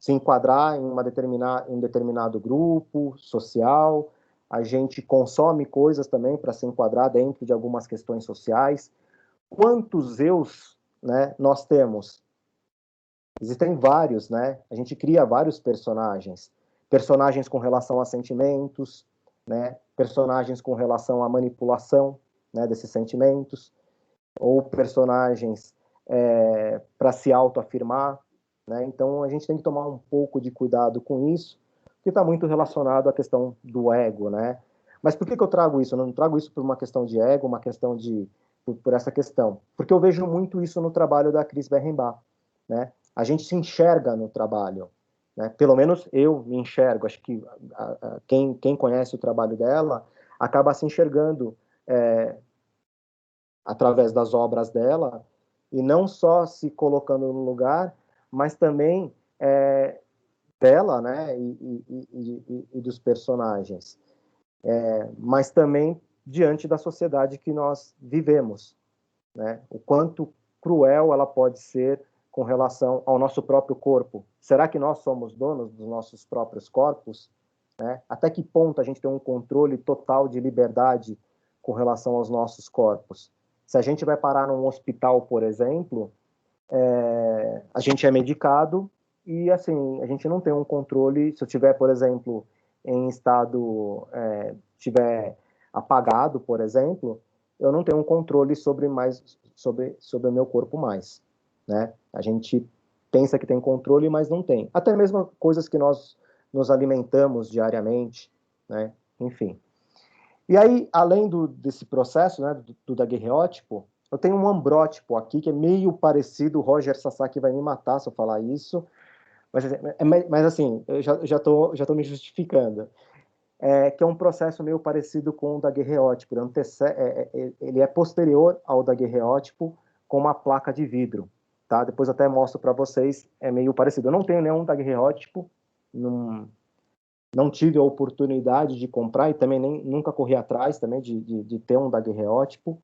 se enquadrar em um determinado grupo social, a gente consome coisas também para se enquadrar dentro de algumas questões sociais. Quantos eus, né, nós temos? Existem vários, né? A gente cria vários personagens com relação a sentimentos, né? personagens com relação à manipulação, né, desses sentimentos, ou personagens para se autoafirmar, né? Então a gente tem que tomar um pouco de cuidado com isso, que está muito relacionado à questão do ego, né? Mas por que eu trago isso? Eu não trago isso por uma questão de ego, uma questão de por essa questão, porque eu vejo muito isso no trabalho da Cris Berrenbach, né? A gente se enxerga no trabalho, né? Pelo menos eu me enxergo. Acho que quem conhece o trabalho dela acaba se enxergando através das obras dela, e não só se colocando no lugar, mas também dela, né, e dos personagens, mas também diante da sociedade que nós vivemos, né, o quanto cruel ela pode ser com relação ao nosso próprio corpo. Será que nós somos donos dos nossos próprios corpos? Né? Até que ponto a gente tem um controle total de liberdade com relação aos nossos corpos? Se a gente vai parar num hospital, por exemplo, a gente é medicado e, assim, a gente não tem um controle. Se eu tiver, por exemplo, em estado, tiver apagado, por exemplo, eu não tenho um controle sobre o meu corpo mais, né? A gente pensa que tem controle, mas não tem. Até mesmo coisas que nós nos alimentamos diariamente, né? Enfim. E aí, além desse processo, né, do daguerreótipo, eu tenho um ambrótipo aqui que é meio parecido. O Roger Sasaki vai me matar se eu falar isso, mas assim, eu já tô me justificando. Que é um processo meio parecido com o daguerreótipo. Ele é posterior ao daguerreótipo, com uma placa de vidro. Tá? Depois eu até mostro para vocês, é meio parecido. Eu não tenho nenhum daguerreótipo, não tive a oportunidade de comprar e também nunca corri atrás também de ter um daguerreótipo.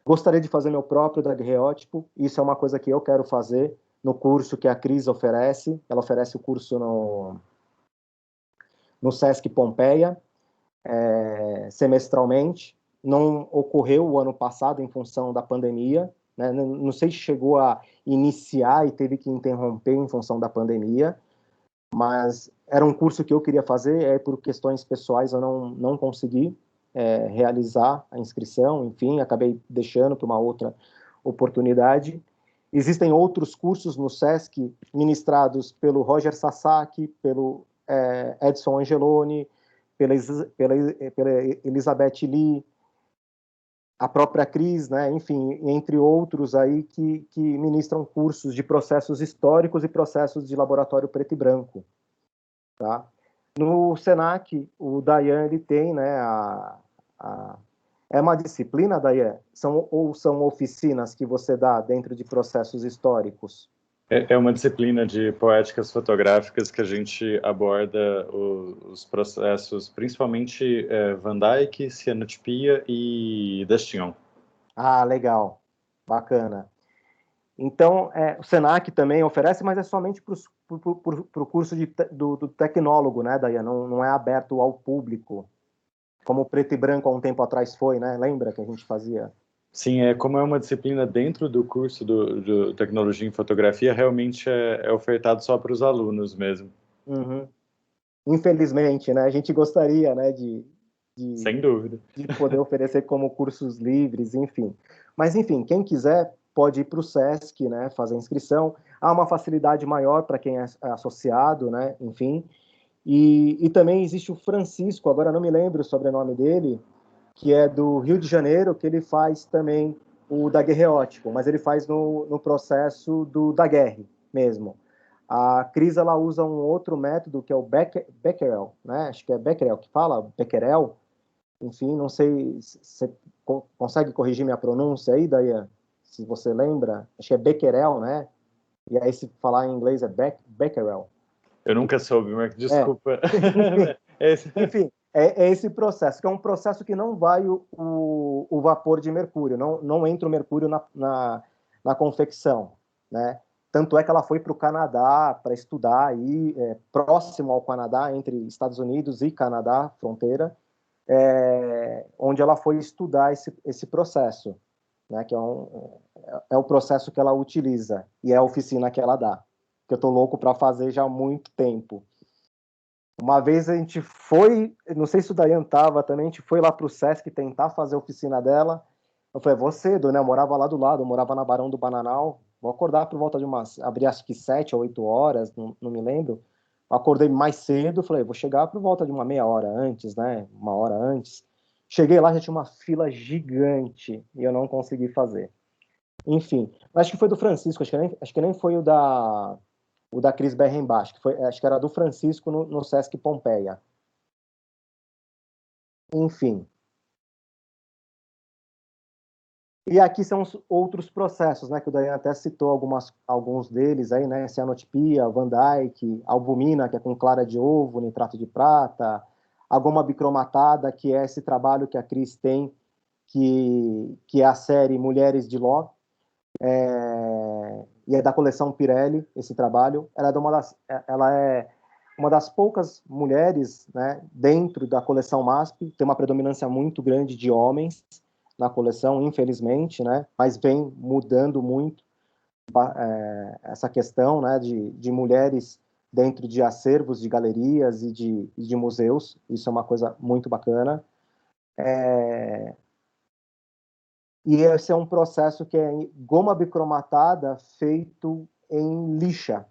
Gostaria de fazer meu próprio daguerreótipo. Isso é uma coisa que eu quero fazer no curso que a Cris oferece. Ela oferece o curso no Sesc Pompeia, semestralmente. Não ocorreu o ano passado em função da pandemia, né? Não sei se chegou a iniciar e teve que interromper em função da pandemia, mas era um curso que eu queria fazer, por questões pessoais eu não consegui realizar a inscrição, enfim, acabei deixando para uma outra oportunidade. Existem outros cursos no Sesc ministrados pelo Roger Sasaki, pelo Edson Angeloni, pela Elizabeth Lee, a própria Cris, né? Enfim, entre outros aí que ministram cursos de processos históricos e processos de laboratório preto e branco, tá? No Senac, o Dayan, ele tem, né, é uma disciplina, Dayan? Ou são oficinas que você dá dentro de processos históricos? É uma disciplina de poéticas fotográficas que a gente aborda os processos, principalmente Van Dyck, cianotipia e Destillon. Ah, legal, bacana. Então, o Senac também oferece, mas é somente para o curso do tecnólogo, né, Dayan? Não é aberto ao público, como o preto e branco há um tempo atrás foi, né? Lembra que a gente fazia? Sim, como é uma disciplina dentro do curso do Tecnologia em Fotografia, realmente é ofertado só para os alunos mesmo. Uhum. Infelizmente, né? A gente gostaria, né, Sem dúvida. de poder oferecer como cursos livres, enfim. Mas, enfim, quem quiser pode ir para o Sesc, né, fazer inscrição. Há uma facilidade maior para quem é associado, né, enfim. E também existe o Francisco, agora não me lembro o sobrenome dele, que é do Rio de Janeiro, que ele faz também o daguerreótipo, mas ele faz no processo do daguerre mesmo. A Cris, ela usa um outro método, que é o Becquerel, né? Acho que é Becquerel que fala, Becquerel. Enfim, não sei se você consegue corrigir minha pronúncia aí, Dayan? Se você lembra, acho que é Becquerel, né? E aí, se falar em inglês, é Becquerel. Eu nunca soube, mas desculpa. Enfim, é esse processo, que é um processo que não vai o vapor de mercúrio, não entra o mercúrio na confecção, né? Tanto é que ela foi para o Canadá para estudar aí, próximo ao Canadá, entre Estados Unidos e Canadá, fronteira, onde ela foi estudar esse processo, né? Que é o processo que ela utiliza e é a oficina que ela dá, que eu estou louco para fazer já há muito tempo. Uma vez a gente foi, não sei se o Dayan estava também, a gente foi lá para o Sesc tentar fazer a oficina dela. Eu falei, vou cedo, né? Eu morava lá do lado, eu morava na Barão do Bananal. Vou acordar por volta de umas, abri acho que 7 ou 8 horas, não me lembro. Eu acordei mais cedo, falei, vou chegar por volta de uma meia hora antes, né? Uma hora antes. Cheguei lá, já tinha uma fila gigante e eu não consegui fazer. Enfim, acho que foi do Francisco, acho que nem foi o da Cris Berrenbach, que foi, acho que era do Francisco no Sesc Pompeia. Enfim. E aqui são os outros processos, né, que o Dayan até citou alguns deles aí, né, cianotipia, Van Dyke, albumina, que é com clara de ovo, nitrato de prata, a goma bicromatada, que é esse trabalho que a Cris tem, que é a série Mulheres de Ló, e é da coleção Pirelli, esse trabalho. Ela é uma das poucas mulheres, né, dentro da coleção MASP, tem uma predominância muito grande de homens na coleção, infelizmente, né, mas vem mudando muito essa questão, né, de mulheres dentro de acervos, de galerias e de museus. Isso é uma coisa muito bacana. E esse é um processo que é goma bicromatada feito em lixa.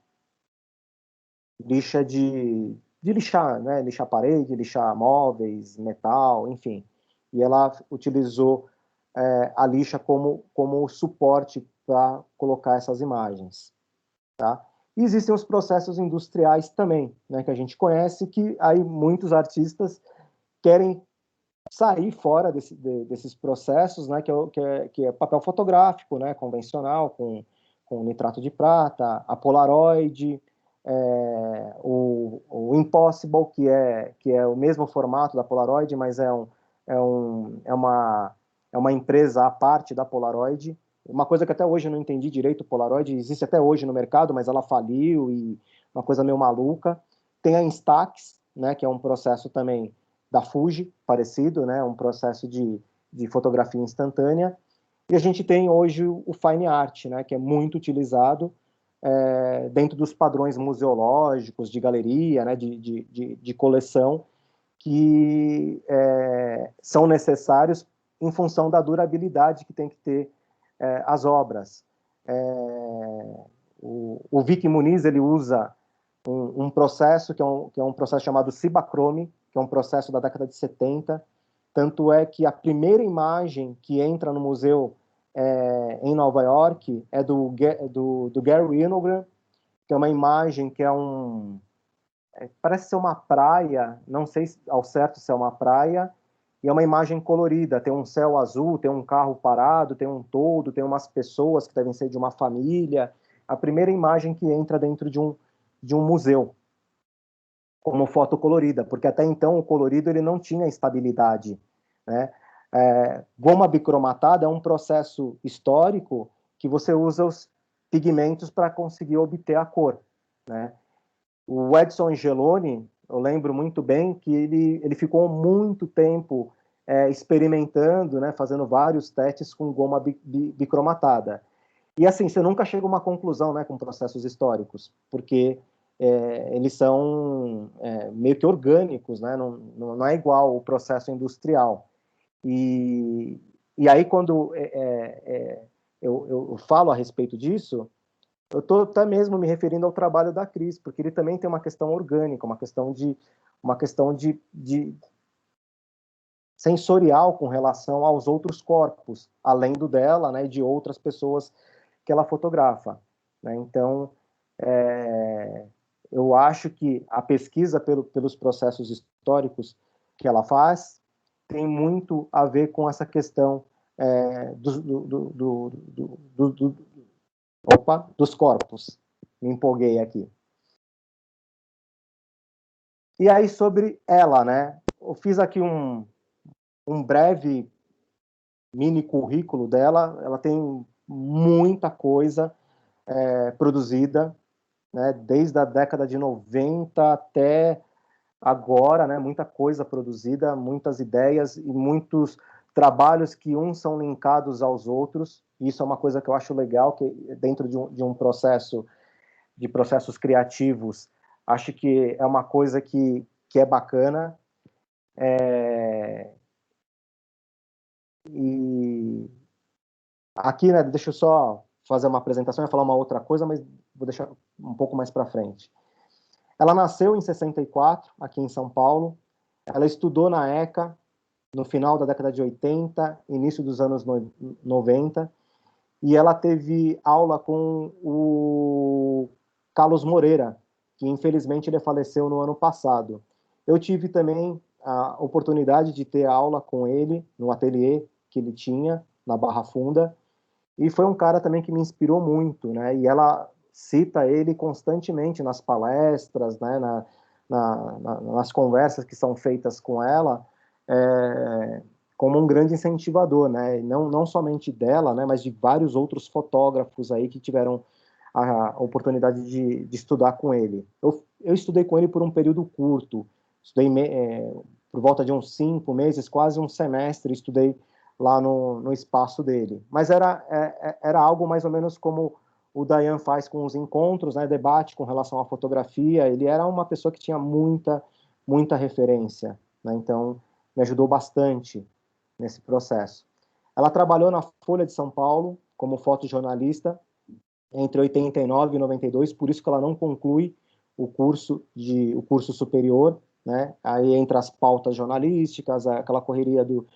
Lixa de lixar, né? Lixar parede, lixar móveis, metal, enfim. E ela utilizou a lixa como suporte para colocar essas imagens. Tá? E existem os processos industriais também, né, que a gente conhece, que aí muitos artistas querem sair fora desses processos, né, que é papel fotográfico, né, convencional, com nitrato de prata, a Polaroid, o Impossible, que é o mesmo formato da Polaroid, mas é uma empresa à parte da Polaroid. Uma coisa que até hoje eu não entendi direito, o Polaroid existe até hoje no mercado, mas ela faliu e uma coisa meio maluca. Tem a Instax, né, que é um processo também da Fuji, parecido, né, um processo de fotografia instantânea. E a gente tem hoje o Fine Art, né, que é muito utilizado dentro dos padrões museológicos, de galeria, né, de coleção, que são necessários em função da durabilidade que tem que ter as obras. O Vicky Muniz, ele usa um processo que é um processo chamado Cibachrome, que é um processo da década de 70, tanto é que a primeira imagem que entra no museu em Nova York é do Gary Winograd, que é uma imagem que parece ser uma praia, não sei ao certo se é uma praia, e é uma imagem colorida, tem um céu azul, tem um carro parado, tem um toldo, tem umas pessoas que devem ser de uma família, a primeira imagem que entra dentro de um museu, como foto colorida, porque até então o colorido ele não tinha estabilidade, né? Goma bicromatada é um processo histórico que você usa os pigmentos para conseguir obter a cor, né? O Edson Angeloni, eu lembro muito bem que ele ficou muito tempo experimentando, né, fazendo vários testes com goma bicromatada. E assim, você nunca chega a uma conclusão, né, com processos históricos, porque eles são meio que orgânicos, né, não é igual o processo industrial. E aí, quando eu falo a respeito disso, eu estou até mesmo me referindo ao trabalho da Cris, porque ele também tem uma questão orgânica, uma questão de sensorial com relação aos outros corpos, além do dela, né, e de outras pessoas que ela fotografa, né? Então, eu acho que a pesquisa pelos processos históricos que ela faz tem muito a ver com essa questão dos corpos. Me empolguei aqui. E aí, sobre ela, né? Eu fiz aqui um breve mini currículo dela. Ela tem muita coisa produzida, né? Desde a década de 90 até agora, né? Muita coisa produzida, muitas ideias e muitos trabalhos que uns são linkados aos outros. Isso é uma coisa que eu acho legal, que dentro de um processo de processos criativos, acho que é uma coisa que que é bacana. E aqui, né, deixa eu só fazer uma apresentação e falar uma outra coisa, mas vou deixar um pouco mais para frente. Ela nasceu em 64, aqui em São Paulo. Ela estudou na ECA no final da década de 80, início dos anos 90, e ela teve aula com o Carlos Moreira, que infelizmente ele faleceu no ano passado. Eu tive também a oportunidade de ter aula com ele no ateliê que ele tinha na Barra Funda, e foi um cara também que me inspirou muito, né? E ela cita ele constantemente nas palestras, né? Nas conversas que são feitas com ela, como um grande incentivador, né? Não somente dela, né? Mas de vários outros fotógrafos aí que tiveram a oportunidade de estudar com ele. Eu estudei com ele por um período curto, estudei por volta de uns 5 meses, quase um semestre, estudei lá no espaço dele. Mas era algo mais ou menos como o Dayan faz com os encontros, né, debate com relação à fotografia. Ele era uma pessoa que tinha muita referência, né, então me ajudou bastante nesse processo. Ela trabalhou na Folha de São Paulo como fotojornalista entre 89 e 92, por isso que ela não conclui o curso superior, né? Aí entra as pautas jornalísticas, aquela correria do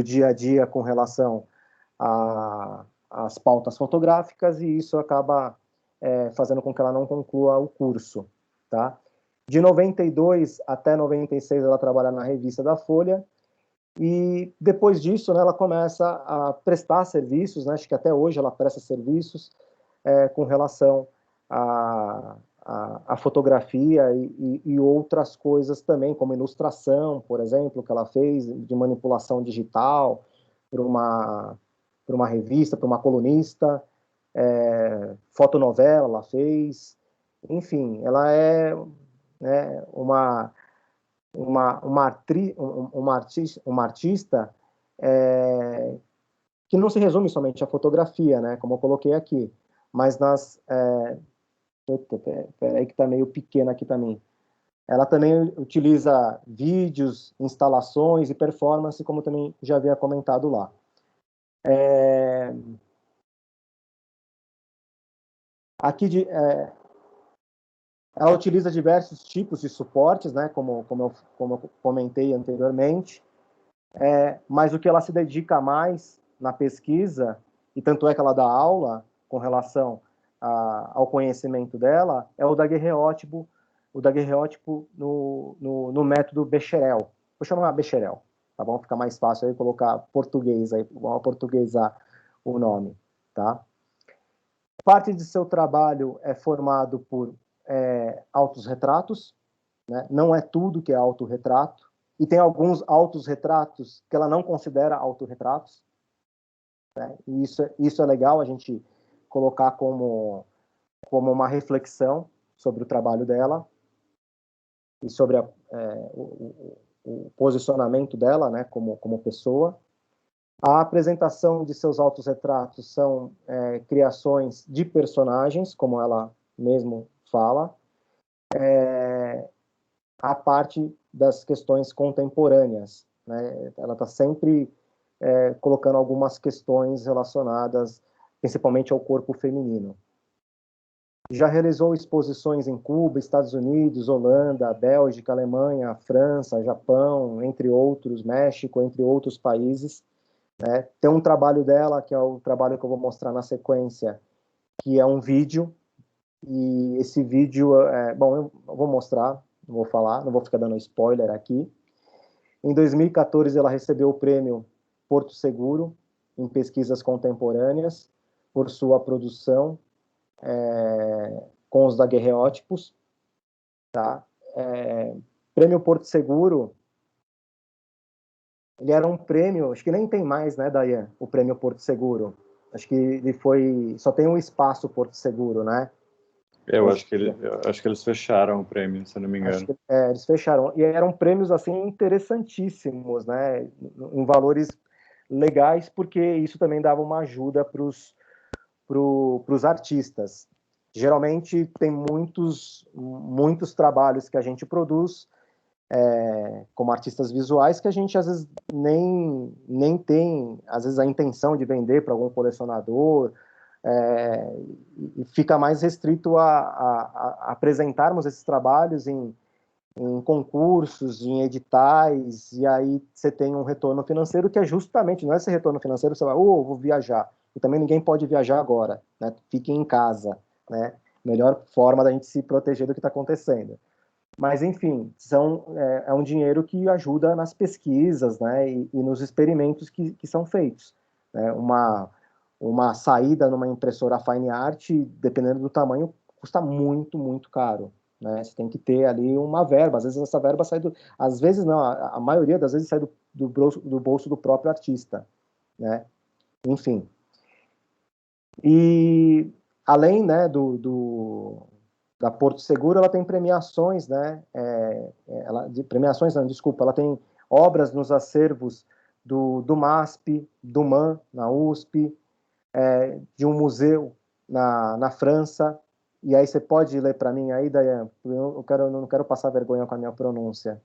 dia a dia com relação às pautas fotográficas, e isso acaba fazendo com que ela não conclua o curso, tá? De 92 até 96 ela trabalha na revista da Folha, e depois disso, né, ela começa a prestar serviços, né? Acho que até hoje ela presta serviços com relação à fotografia e outras coisas também, como ilustração, por exemplo, que ela fez de manipulação digital para uma revista, para uma colunista, fotonovela ela fez, enfim, ela é, né, uma artista que não se resume somente à fotografia, né, como eu coloquei aqui, mas peraí que tá meio pequeno aqui para mim. Ela também utiliza vídeos, instalações e performance, como também já havia comentado lá. Aqui ela utiliza diversos tipos de suportes, né, como eu comentei anteriormente, mas o que ela se dedica mais na pesquisa, e tanto é que ela dá aula com relação ao conhecimento dela, é o daguerreótipo no método Becquerel. Vou chamar Becquerel, tá bom? Fica mais fácil aí colocar português, aí, vamos portuguesar o nome, tá? Parte de seu trabalho é formado por autorretratos, né? Não é tudo que é autorretrato, e tem alguns autorretratos que ela não considera autorretratos, né? E isso é legal a gente colocar como uma reflexão sobre o trabalho dela e sobre o posicionamento dela, né, como pessoa. A apresentação de seus autorretratos são criações de personagens, como ela mesmo fala, a parte das questões contemporâneas, né? Ela está sempre colocando algumas questões relacionadas principalmente ao corpo feminino. Já realizou exposições em Cuba, Estados Unidos, Holanda, Bélgica, Alemanha, França, Japão, entre outros, México, entre outros países, né? Tem um trabalho dela, que é o trabalho que eu vou mostrar na sequência, que é um vídeo, e esse vídeo, bom, eu vou mostrar, não vou falar, não vou ficar dando spoiler aqui. Em 2014, ela recebeu o prêmio Porto Seguro em pesquisas contemporâneas por sua produção com os daguerreótipos, tá? Prêmio Porto Seguro, ele era um prêmio, acho que nem tem mais, né, Dayan, o prêmio Porto Seguro. Acho que ele só tem um espaço Porto Seguro, né? Eu acho que eles fecharam o prêmio, se eu não me engano. Eles fecharam. E eram prêmios, assim, interessantíssimos, né? Em valores legais, porque isso também dava uma ajuda para os artistas. Geralmente tem muitos trabalhos que a gente produz como artistas visuais, que a gente às vezes nem tem, às vezes, a intenção de vender para algum colecionador, e fica mais restrito a apresentarmos esses trabalhos em concursos, em editais, e aí você tem um retorno financeiro que é justamente, não é esse retorno financeiro, você vai, vou viajar, e também ninguém pode viajar agora, né? Fiquem em casa, né? Melhor forma da gente se proteger do que está acontecendo. Mas, enfim, é um dinheiro que ajuda nas pesquisas, né, e nos experimentos que são feitos. Né? Uma saída numa impressora fine art, dependendo do tamanho, custa muito, muito caro. Né? Você tem que ter ali uma verba. Às vezes essa verba sai do... Às vezes não, a maioria das vezes sai do bolso do próprio artista. Né? Enfim. E além, né, da Porto Seguro, ela tem premiações, né? Premiações, não, desculpa, ela tem obras nos acervos do MASP, do MAN, na USP, de um museu na França. E aí você pode ler para mim aí, Dayan? Eu não quero passar vergonha com a minha pronúncia.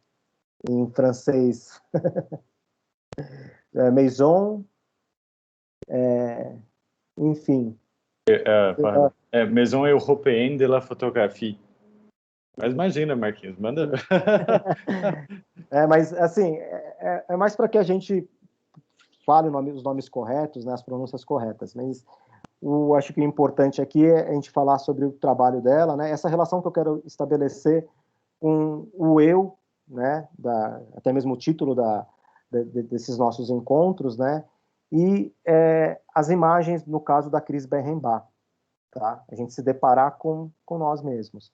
Em francês, Maison, enfim. Maison Européenne de la Photographie. Mas imagina, Marquinhos, manda. Mas, assim, é mais para que a gente fale os nomes corretos, né, as pronúncias corretas. Mas acho que o importante aqui é a gente falar sobre o trabalho dela, né, essa relação que eu quero estabelecer com o eu, né, até mesmo o título desses nossos encontros, né, e as imagens, no caso da Cris Berrenbach, tá? A gente se deparar com nós mesmos.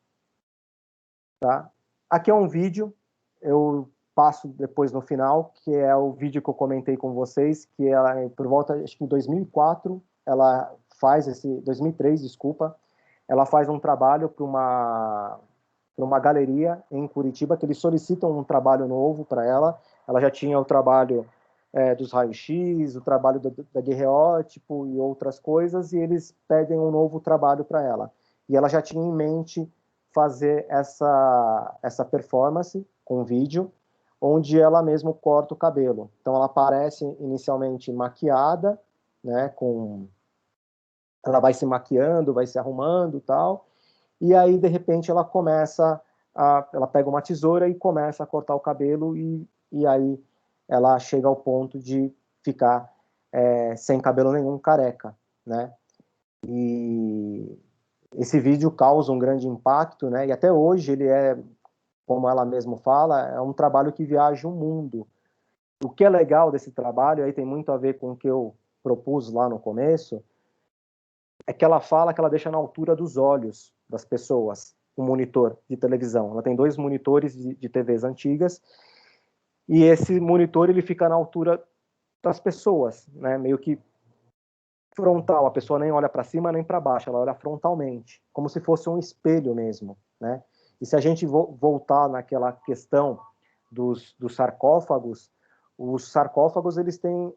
Tá? Aqui é um vídeo, eu passo depois no final, que é o vídeo que eu comentei com vocês, que ela, por volta, acho que em 2004, ela faz 2003, desculpa, ela faz um trabalho para uma galeria em Curitiba, que eles solicitam um trabalho novo para ela. Ela já tinha o trabalho dos raios-x, o trabalho da guerreótipo e outras coisas, e eles pedem um novo trabalho para ela. E ela já tinha em mente fazer essa performance com vídeo, onde ela mesmo corta o cabelo. Então ela aparece inicialmente maquiada, né, ela vai se maquiando, vai se arrumando e tal, e aí de repente ela ela pega uma tesoura e começa a cortar o cabelo, e aí ela chega ao ponto de ficar sem cabelo nenhum, careca, né? E esse vídeo causa um grande impacto, né? E até hoje ele como ela mesma fala, é um trabalho que viaja o mundo. O que é legal desse trabalho, aí tem muito a ver com o que eu propus lá no começo, é que ela fala que ela deixa na altura dos olhos das pessoas um monitor de televisão. Ela tem 2 monitores de TVs antigas, e esse monitor ele fica na altura das pessoas, né? Meio que frontal, a pessoa nem olha para cima nem para baixo, ela olha frontalmente, como se fosse um espelho mesmo, né? E se a gente voltar naquela questão dos sarcófagos, os sarcófagos eles têm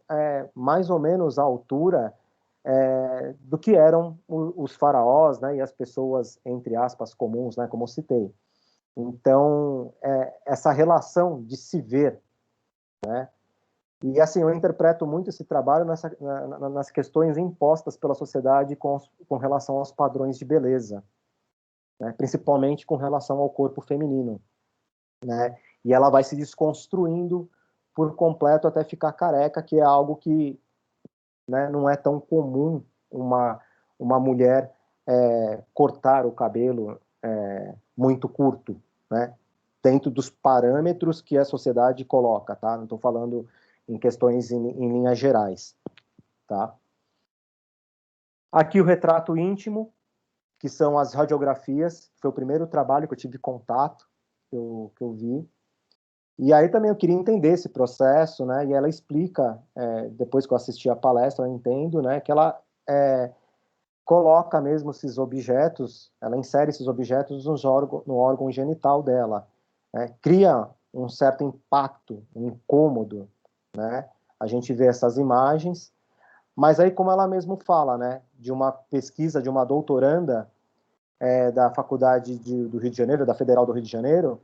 mais ou menos a altura do que eram os faraós, né, e as pessoas, entre aspas, comuns, né, como eu citei. Então, essa relação de se ver, né, e assim, eu interpreto muito esse trabalho nas questões impostas pela sociedade com relação aos padrões de beleza, né, principalmente com relação ao corpo feminino, né, e ela vai se desconstruindo por completo até ficar careca, que é algo que, né, não é tão comum uma mulher cortar o cabelo muito curto, né, dentro dos parâmetros que a sociedade coloca, tá? Não estou falando em questões em linhas gerais, tá? Aqui o retrato íntimo, que são as radiografias, foi o primeiro trabalho que eu tive contato, que eu vi. E aí também eu queria entender esse processo, né? E ela explica, depois que eu assisti a palestra, eu entendo, né? Que ela coloca mesmo esses objetos, ela insere esses objetos no órgão genital dela, né? Cria um certo impacto, um incômodo, né? A gente vê essas imagens, mas aí como ela mesmo fala, né? De uma pesquisa de uma doutoranda da Faculdade do Rio de Janeiro, da Federal do Rio de Janeiro,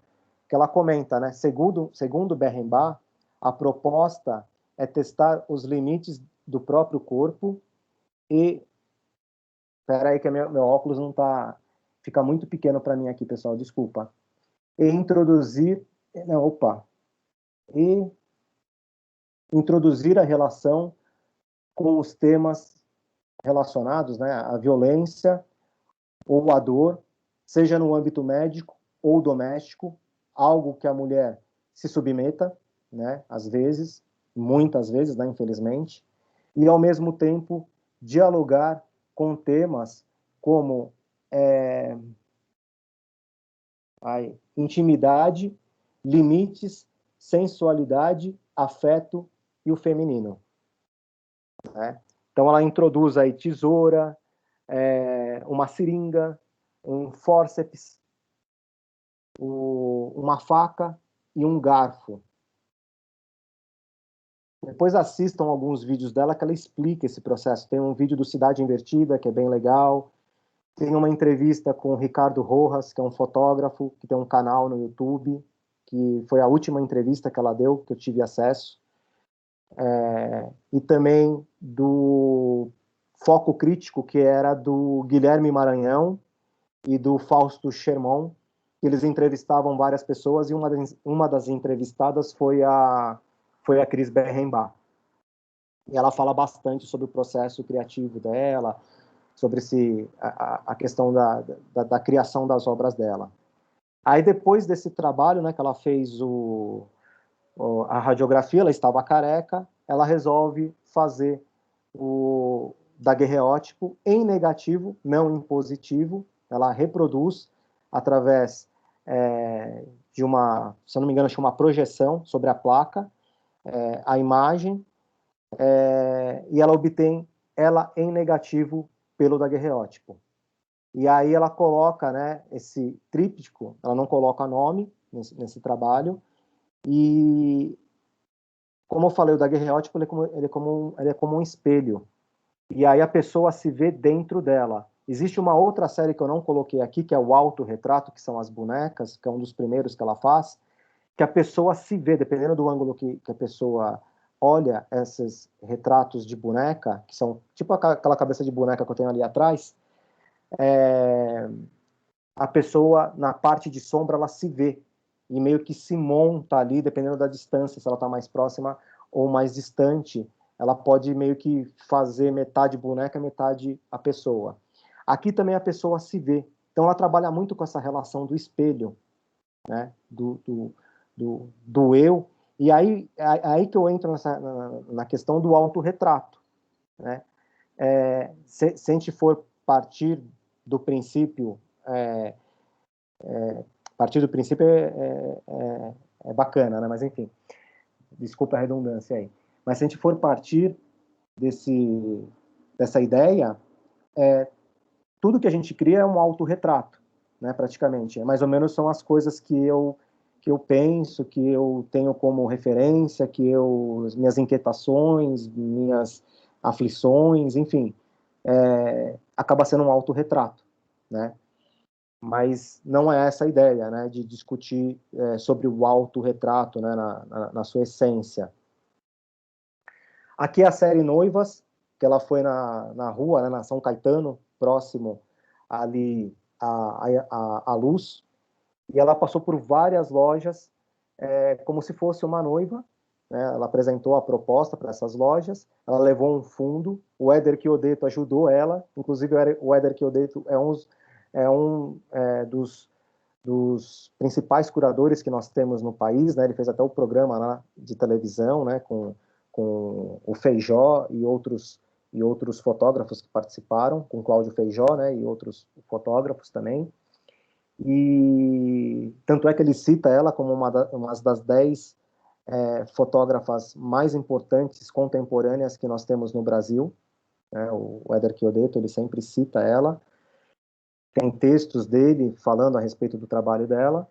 que ela comenta, né? Segundo Berrenbach, a proposta é testar os limites do próprio corpo e... Espera aí que meu óculos não tá... Fica muito pequeno para mim aqui, pessoal, desculpa. E introduzir... Não, opa. E introduzir a relação com os temas relacionados, né, à violência ou à dor, seja no âmbito médico ou doméstico, algo que a mulher se submeta, né, às vezes, muitas vezes, né, infelizmente, e ao mesmo tempo dialogar com temas como intimidade, limites, sensualidade, afeto e o feminino, né? Então ela introduz aí tesoura, uma seringa, um fórceps, uma faca e um garfo. Depois assistam alguns vídeos dela que ela explica esse processo. Tem um vídeo do Cidade Invertida, que é bem legal. Tem uma entrevista com o Ricardo Rojas, que é um fotógrafo, que tem um canal no YouTube, que foi a última entrevista que ela deu, que eu tive acesso. E também do Foco Crítico, que era do Guilherme Maranhão e do Fausto Schermon. Eles entrevistavam várias pessoas e uma das entrevistadas foi a Cris Berrenbach. E ela fala bastante sobre o processo criativo dela, sobre a questão da criação das obras dela. Aí, depois desse trabalho, né, que ela fez a radiografia, ela estava careca, ela resolve fazer o daguerreótipo em negativo, não em positivo. Ela reproduz através de uma, se eu não me engano, chama projeção sobre a placa, a imagem, e ela obtém ela em negativo pelo daguerreótipo. E aí ela coloca, né, esse tríptico, ela não coloca nome nesse trabalho, e como eu falei, o daguerreótipo ele é como um espelho, e aí a pessoa se vê dentro dela. Existe uma outra série que eu não coloquei aqui, que é o autorretrato, que são as bonecas, que é um dos primeiros que ela faz, que a pessoa se vê, dependendo do ângulo que a pessoa olha esses retratos de boneca, que são tipo aquela cabeça de boneca que eu tenho ali atrás, a pessoa, na parte de sombra, ela se vê, e meio que se monta ali, dependendo da distância, se ela está mais próxima ou mais distante, ela pode meio que fazer metade boneca, metade a pessoa. Aqui também a pessoa se vê, então ela trabalha muito com essa relação do espelho, né, do eu, e aí que eu entro na questão do autorretrato, né? Se a gente for partir do princípio, é bacana, né? Mas enfim, desculpa a redundância aí. Mas se a gente for partir dessa ideia, tudo que a gente cria é um autorretrato, né? Praticamente. Mais ou menos são as coisas que eu penso, que eu tenho como referência, minhas inquietações, minhas aflições, enfim, acaba sendo um autorretrato, né? Mas não é essa a ideia, né, de discutir sobre o autorretrato, né, na sua essência. Aqui é a série Noivas, que ela foi na rua, né, na São Caetano, próximo ali à Luz, e ela passou por várias lojas como se fosse uma noiva, né? Ela apresentou a proposta para essas lojas, ela levou um fundo, o Éder Chiodeto ajudou ela, inclusive o Éder Chiodeto é um dos principais curadores que nós temos no país, né? Ele fez até o programa lá de televisão, né, com o Feijó e outros fotógrafos que participaram, com Cláudio Feijó, né, e outros fotógrafos também. E tanto é que ele cita ela como uma das 10 fotógrafas mais importantes contemporâneas que nós temos no Brasil, né? O Éder Chiodeto, ele sempre cita ela, tem textos dele falando a respeito do trabalho dela,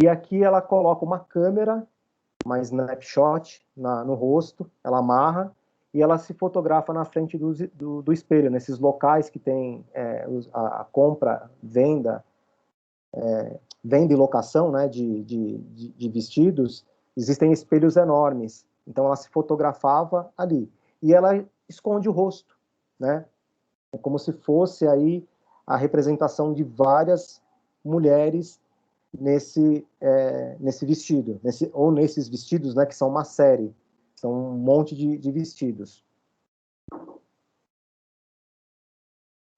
e aqui ela coloca uma câmera, uma snapshot no rosto, ela amarra, e ela se fotografa na frente do espelho, nesses locais que tem a compra, venda, venda e locação, né, de vestidos, existem espelhos enormes. Então, ela se fotografava ali. E ela esconde o rosto, né? É como se fosse aí a representação de várias mulheres nesse vestido, ou nesses vestidos, né, que são uma série, são um monte de vestidos.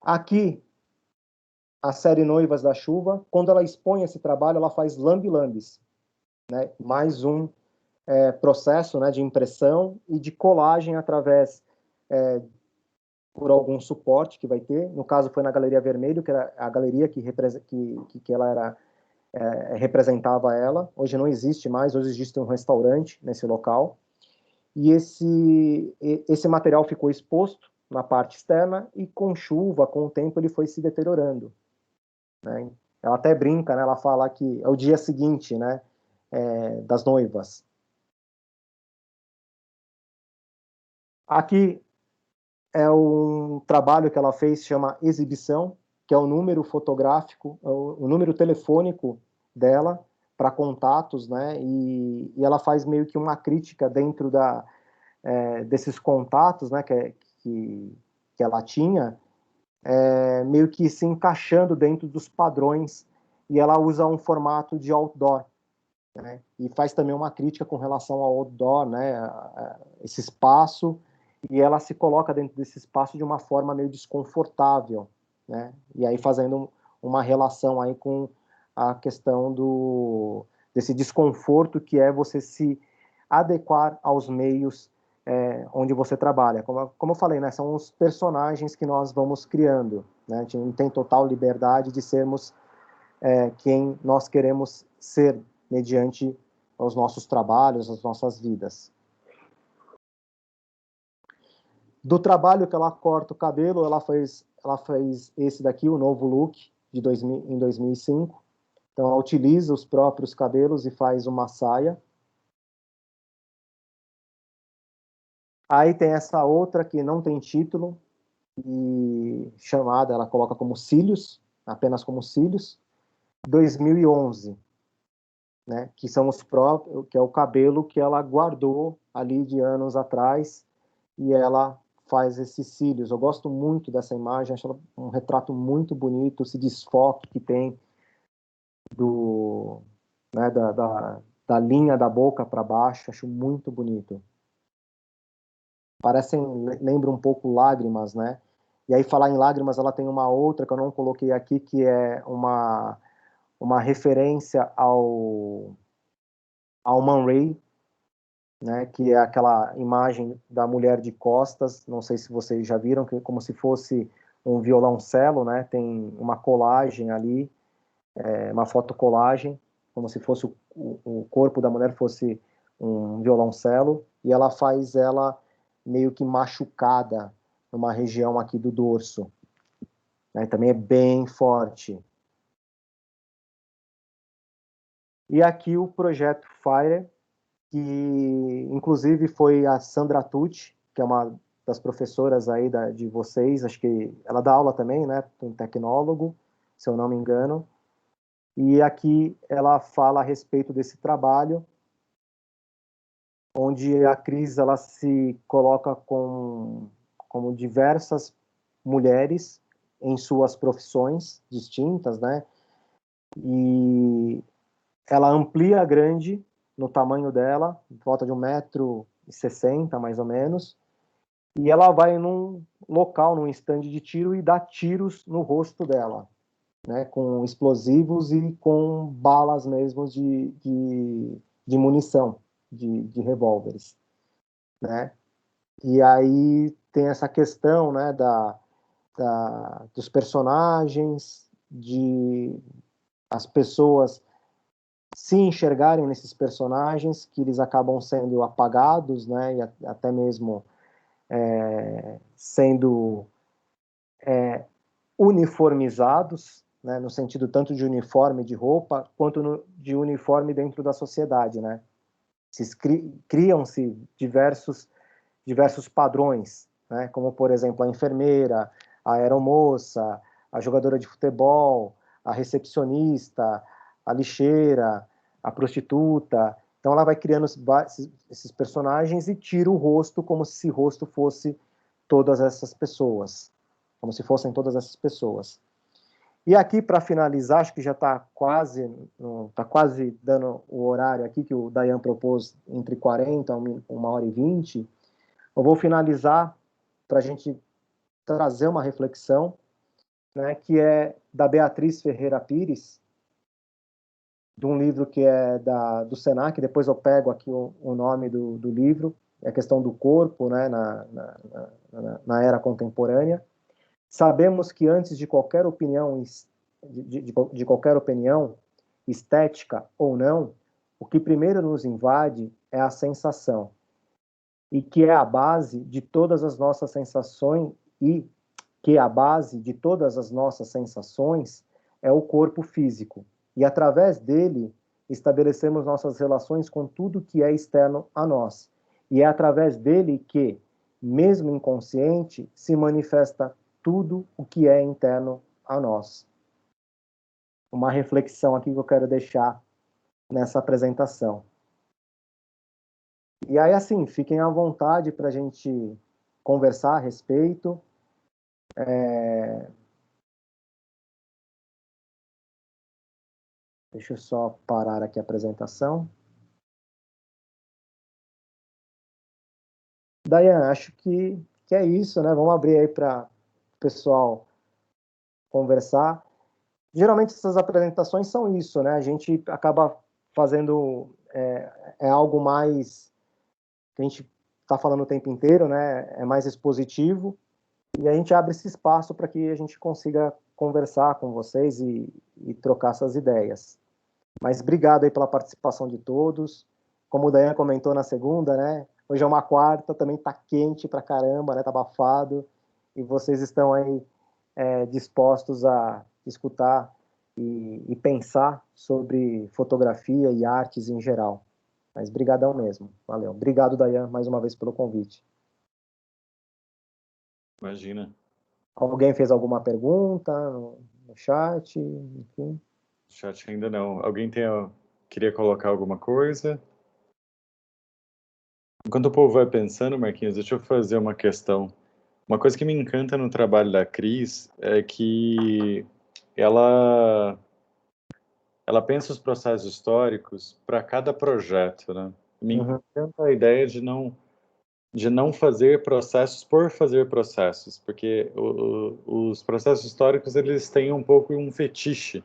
Aqui, a série Noivas da Chuva, quando ela expõe esse trabalho, ela faz lambe-lambes, né, mais um processo, né, de impressão e de colagem através por algum suporte que vai ter. No caso, foi na Galeria Vermelho, que era a galeria que ela era representava ela. Hoje não existe mais, hoje existe um restaurante nesse local. E esse material ficou exposto na parte externa e com chuva, com o tempo, ele foi se deteriorando, né? Ela até brinca, né? Ela fala que é o dia seguinte, né, das noivas. Aqui é um trabalho que ela fez, chama Exibição, que é o número fotográfico, o número telefônico dela para contatos, né? E ela faz meio que uma crítica dentro desses contatos, né? Que ela tinha, meio que se encaixando dentro dos padrões, e ela usa um formato de outdoor, né? E faz também uma crítica com relação ao outdoor, né? Esse espaço, e ela se coloca dentro desse espaço de uma forma meio desconfortável, né? E aí fazendo uma relação aí com a questão desse desconforto que é você se adequar aos meios onde você trabalha. Como eu falei, né? São os personagens que nós vamos criando, né? A gente não tem total liberdade de sermos quem nós queremos ser mediante os nossos trabalhos, as nossas vidas. Do trabalho que ela corta o cabelo, ela fez esse daqui, o novo look, em 2005. Então, ela utiliza os próprios cabelos e faz uma saia. Aí tem essa outra que não tem título, e chamada, ela coloca como cílios, apenas como cílios, 2011. Né, que são os próprios, que é o cabelo que ela guardou ali de anos atrás, e ela faz esses cílios. Eu gosto muito dessa imagem, acho ela um retrato muito bonito, esse desfoque que tem né, da linha da boca para baixo, acho muito bonito. Lembra um pouco Lágrimas, né? E aí, falar em Lágrimas, ela tem uma outra que eu não coloquei aqui, que é uma referência ao Man Ray, né, que é aquela imagem da mulher de costas, não sei se vocês já viram, que é como se fosse um violoncelo, né, tem uma colagem ali, uma fotocolagem, como se fosse o corpo da mulher fosse um violoncelo, e ela faz ela meio que machucada numa região aqui do dorso, né, também é bem forte. E aqui o projeto Fire, que inclusive foi a Sandra Tucci, que é uma das professoras aí de vocês, acho que ela dá aula também, né, um tecnólogo, se eu não me engano, e aqui ela fala a respeito desse trabalho, onde a Cris ela se coloca como diversas mulheres em suas profissões distintas, né, e ela amplia grande no tamanho dela, volta de 1,60 m, mais ou menos, e ela vai num local, num estande de tiro, e dá tiros no rosto dela, né, com explosivos e com balas mesmo de munição, de revólveres, né? E aí tem essa questão, né, dos personagens, de as pessoas se enxergarem nesses personagens, que eles acabam sendo apagados, né, e até mesmo sendo uniformizados, né, no sentido tanto de uniforme de roupa, quanto de uniforme dentro da sociedade, né? Criam-se diversos padrões, né, como, por exemplo, a enfermeira, a aeromoça, a jogadora de futebol, a recepcionista, a lixeira, a prostituta. Então ela vai criando esses personagens e tira o rosto como se o rosto fosse todas essas pessoas, como se fossem todas essas pessoas. E aqui, para finalizar, acho que já está quase dando o horário aqui que o Dayan propôs, entre 40 e 1h20. Eu vou finalizar para a gente trazer uma reflexão, né, que é da Beatriz Ferreira Pires, de um livro que é do Senac. Depois eu pego aqui o nome do livro, é a questão do corpo, né, na era contemporânea. Sabemos que antes de qualquer opinião, de qualquer opinião, estética ou não, o que primeiro nos invade é a sensação, e que é a base de todas as nossas sensações, e que a base de todas as nossas sensações é o corpo físico, e através dele estabelecemos nossas relações com tudo que é externo a nós, e é através dele que, mesmo inconsciente, se manifesta tudo o que é interno a nós. Uma reflexão aqui que eu quero deixar nessa apresentação. E aí, assim, fiquem à vontade para a gente conversar a respeito. Deixa eu só parar aqui a apresentação. Dayan, acho que é isso, né? Vamos abrir aí para o pessoal conversar. Geralmente essas apresentações são isso, né? A gente acaba fazendo algo mais que a gente está falando o tempo inteiro, né? É mais expositivo, e a gente abre esse espaço para que a gente consiga conversar com vocês e trocar essas ideias. Mas obrigado aí pela participação de todos. Como o Dayan comentou na segunda, né? Hoje é uma quarta, também tá quente pra caramba, né? Tá abafado, e vocês estão aí dispostos a escutar e pensar sobre fotografia e artes em geral. Mas brigadão mesmo. Valeu. Obrigado, Dayan, mais uma vez pelo convite. Imagina. Alguém fez alguma pergunta no chat? Enfim. Chat ainda não. Alguém queria colocar alguma coisa? Enquanto o povo vai pensando, Marquinhos, deixa eu fazer uma questão. Uma coisa que me encanta no trabalho da Cris é que ela pensa os processos históricos para cada projeto, né? Me encanta a ideia de não fazer processos por fazer processos, porque os processos históricos eles têm um pouco um fetiche.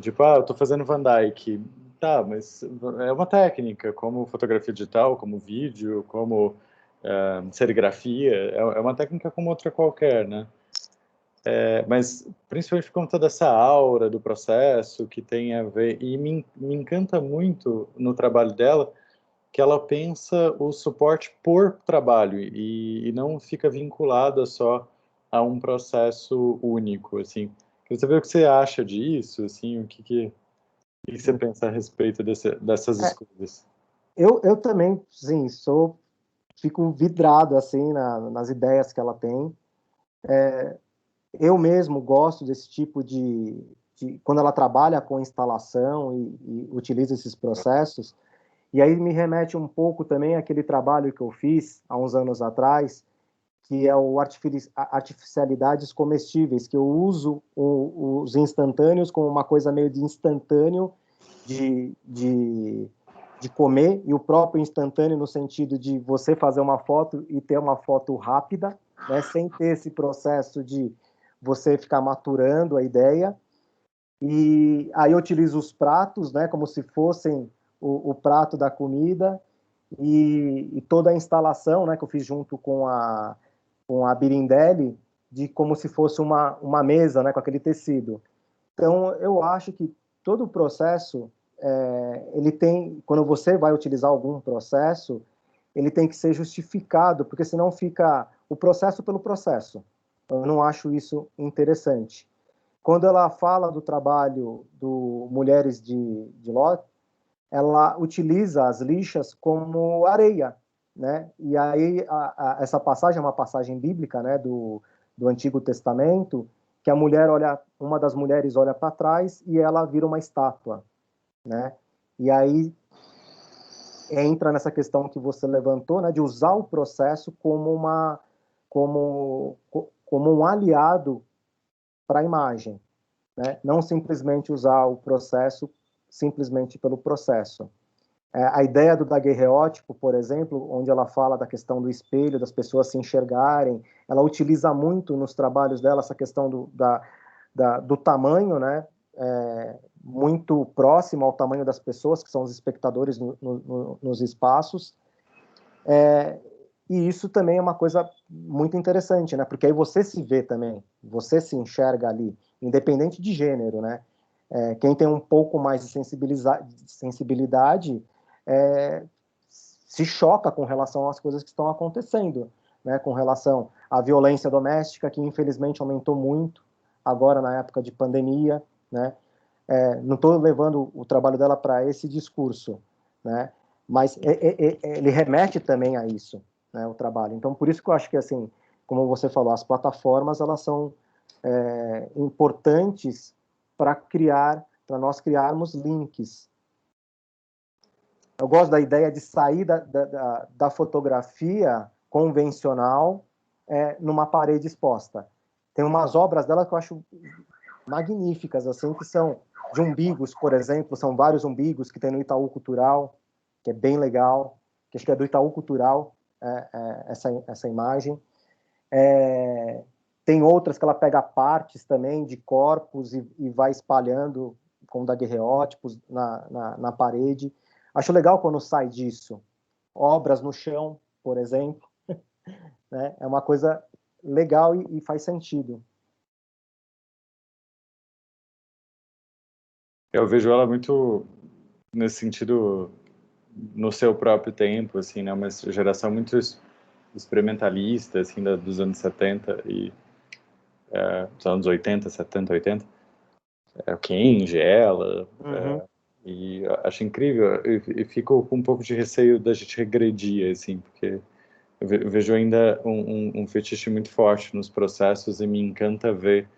Tipo, eu tô fazendo Van Dyke. Tá, mas é uma técnica, como fotografia digital, como vídeo, como serigrafia, é uma técnica como outra qualquer, né? Mas principalmente por conta dessa aura do processo que tem a ver, e me encanta muito no trabalho dela, que ela pensa o suporte por trabalho e não fica vinculada só a um processo único, assim. Queria saber o que você acha disso, assim, o que você pensa a respeito dessas escolhas. Eu também, sim, fico vidrado, assim, nas ideias que ela tem. Eu mesmo gosto desse tipo de quando ela trabalha com instalação e utiliza esses processos. E aí me remete um pouco também àquele trabalho que eu fiz há uns anos atrás, que é o artificialidades comestíveis, que eu uso os instantâneos como uma coisa meio de instantâneo de comer, e o próprio instantâneo no sentido de você fazer uma foto e ter uma foto rápida, né, sem ter esse processo de você ficar maturando a ideia. E aí eu utilizo os pratos, né, como se fossem o prato da comida, e toda a instalação, né, que eu fiz junto com a Birindelli, de como se fosse uma mesa, né, com aquele tecido. Então, eu acho que todo o processo, ele tem, quando você vai utilizar algum processo, ele tem que ser justificado, porque senão fica o processo pelo processo. Eu não acho isso interessante. Quando ela fala do trabalho do Mulheres de Ló, ela utiliza as lixas como areia, né? E aí essa passagem é uma passagem bíblica, né, do Antigo Testamento, que uma das mulheres olha para trás e ela vira uma estátua, né? E aí entra nessa questão que você levantou, né, de usar o processo como um aliado para a imagem, né? Não simplesmente usar o processo simplesmente pelo processo. A ideia do daguerreótipo, por exemplo, onde ela fala da questão do espelho, das pessoas se enxergarem, ela utiliza muito nos trabalhos dela essa questão do tamanho, né? Muito próximo ao tamanho das pessoas, que são os espectadores nos espaços. E isso também é uma coisa muito interessante, né? Porque aí você se vê também, você se enxerga ali, independente de gênero, né? Quem tem um pouco mais de sensibilidade se choca com relação às coisas que estão acontecendo, né? Com relação à violência doméstica, que infelizmente aumentou muito agora na época de pandemia, né? Não estou levando o trabalho dela para esse discurso, né? Mas ele remete também a isso, né, o trabalho. Então, por isso que eu acho que, assim, como você falou, as plataformas, elas são importantes para nós criarmos links. Eu gosto da ideia de sair da fotografia convencional numa parede exposta. Tem umas obras dela que eu acho magníficas, assim, que são de umbigos, por exemplo, são vários umbigos que tem no Itaú Cultural, que é bem legal, que acho que é do Itaú Cultural, essa imagem. Tem outras que ela pega partes também de corpos e vai espalhando com daguerreótipos na parede. Acho legal quando sai disso. Obras no chão, por exemplo, né? É uma coisa legal e faz sentido. Eu vejo ela muito nesse sentido, no seu próprio tempo, assim, né? Uma geração muito experimentalista, assim, dos anos 70 e dos anos 80, 70, 80. O Kenji, ela, e acho incrível. E fico com um pouco de receio da gente regredir, assim, porque eu vejo ainda um fetiche muito forte nos processos e me encanta ver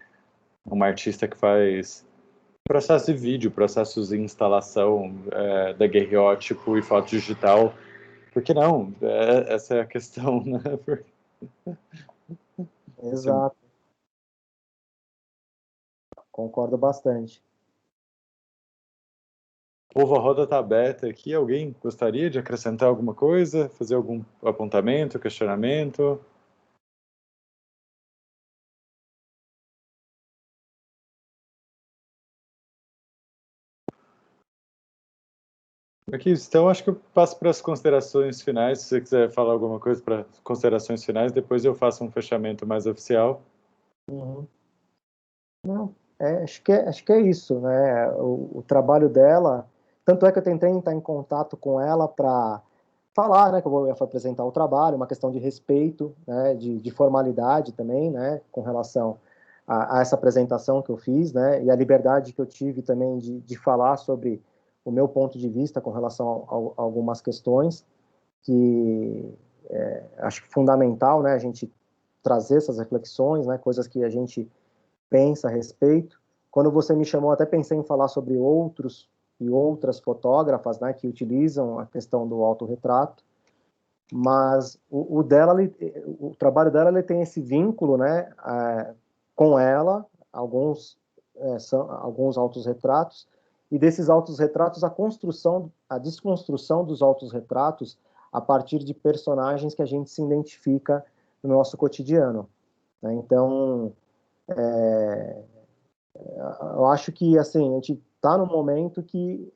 uma artista que faz processos de vídeo, processos de instalação, daguerreótipo e foto digital. Por que não? Essa é a questão, né? Exato. Concordo bastante. Povo, a roda está aberta aqui. Alguém gostaria de acrescentar alguma coisa? Fazer algum apontamento, questionamento? Aqui, então, acho que eu passo para as considerações finais. Se você quiser falar alguma coisa para considerações finais, depois eu faço um fechamento mais oficial. Não, acho que é isso, né? O trabalho dela, tanto é que eu tentei entrar em contato com ela para falar, né, que eu vou apresentar o trabalho, uma questão de respeito, né, de formalidade também, né, com relação a essa apresentação que eu fiz, né, e a liberdade que eu tive também de falar sobre o meu ponto de vista com relação a algumas questões que acho que é fundamental, né, a gente trazer essas reflexões, né, coisas que a gente pensa a respeito. Quando você me chamou, até pensei em falar sobre outros e outras fotógrafas, né, que utilizam a questão do autorretrato, mas o trabalho dela, ele tem esse vínculo, né, com ela, alguns autorretratos, e desses autorretratos, a desconstrução dos autorretratos a partir de personagens que a gente se identifica no nosso cotidiano, né? Então, eu acho que, assim, a gente está num momento que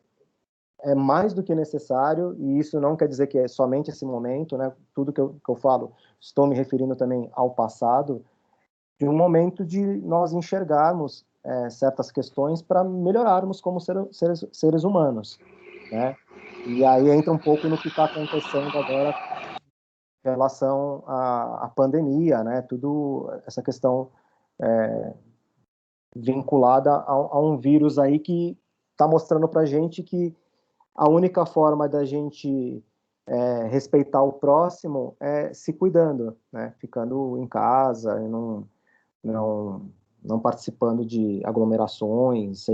é mais do que necessário, e isso não quer dizer que é somente esse momento, né? Tudo que eu falo, estou me referindo também ao passado, de um momento de nós enxergarmos certas questões para melhorarmos como seres humanos, né? E aí entra um pouco no que está acontecendo agora em relação à pandemia, né? Tudo essa questão vinculada a um vírus aí que está mostrando para a gente que a única forma da gente respeitar o próximo é se cuidando, né? Ficando em casa, não não participando de aglomerações,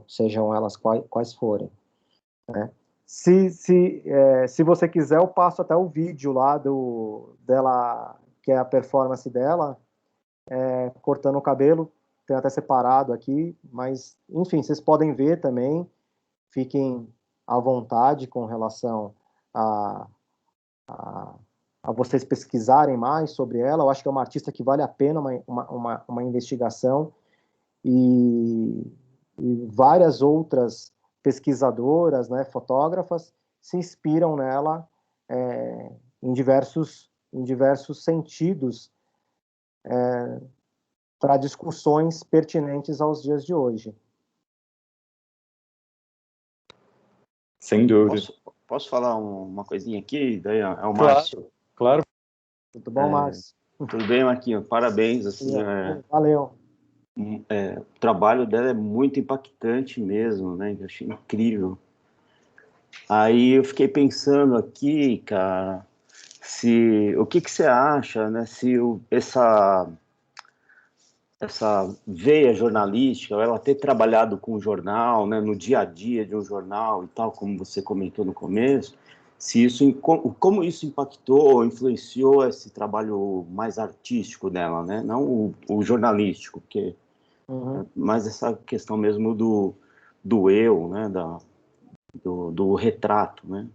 sejam elas quais forem, né? Se você quiser, eu passo até o vídeo lá dela, que é a performance dela, cortando o cabelo, tem até separado aqui, mas, enfim, vocês podem ver também, fiquem à vontade com relação a, a, a vocês pesquisarem mais sobre ela. Eu acho que é uma artista que vale a pena uma investigação, e várias outras pesquisadoras, né, fotógrafas, se inspiram nela em diversos sentidos, para discussões pertinentes aos dias de hoje. Sem dúvida. Posso falar uma coisinha aqui? Daí é o Márcio. Claro. Tudo bom, Márcio? Tudo bem, Marquinhos? Parabéns. Assim, valeu. O trabalho dela é muito impactante mesmo, né? Eu achei incrível. Aí eu fiquei pensando aqui, cara, o que você acha, né? Se essa veia jornalística, ela ter trabalhado com o jornal, né, no dia a dia de um jornal e tal, como você comentou no começo, como isso impactou, influenciou esse trabalho mais artístico dela, né? Não o jornalístico, porque mas essa questão mesmo do eu, né? Do retrato, né?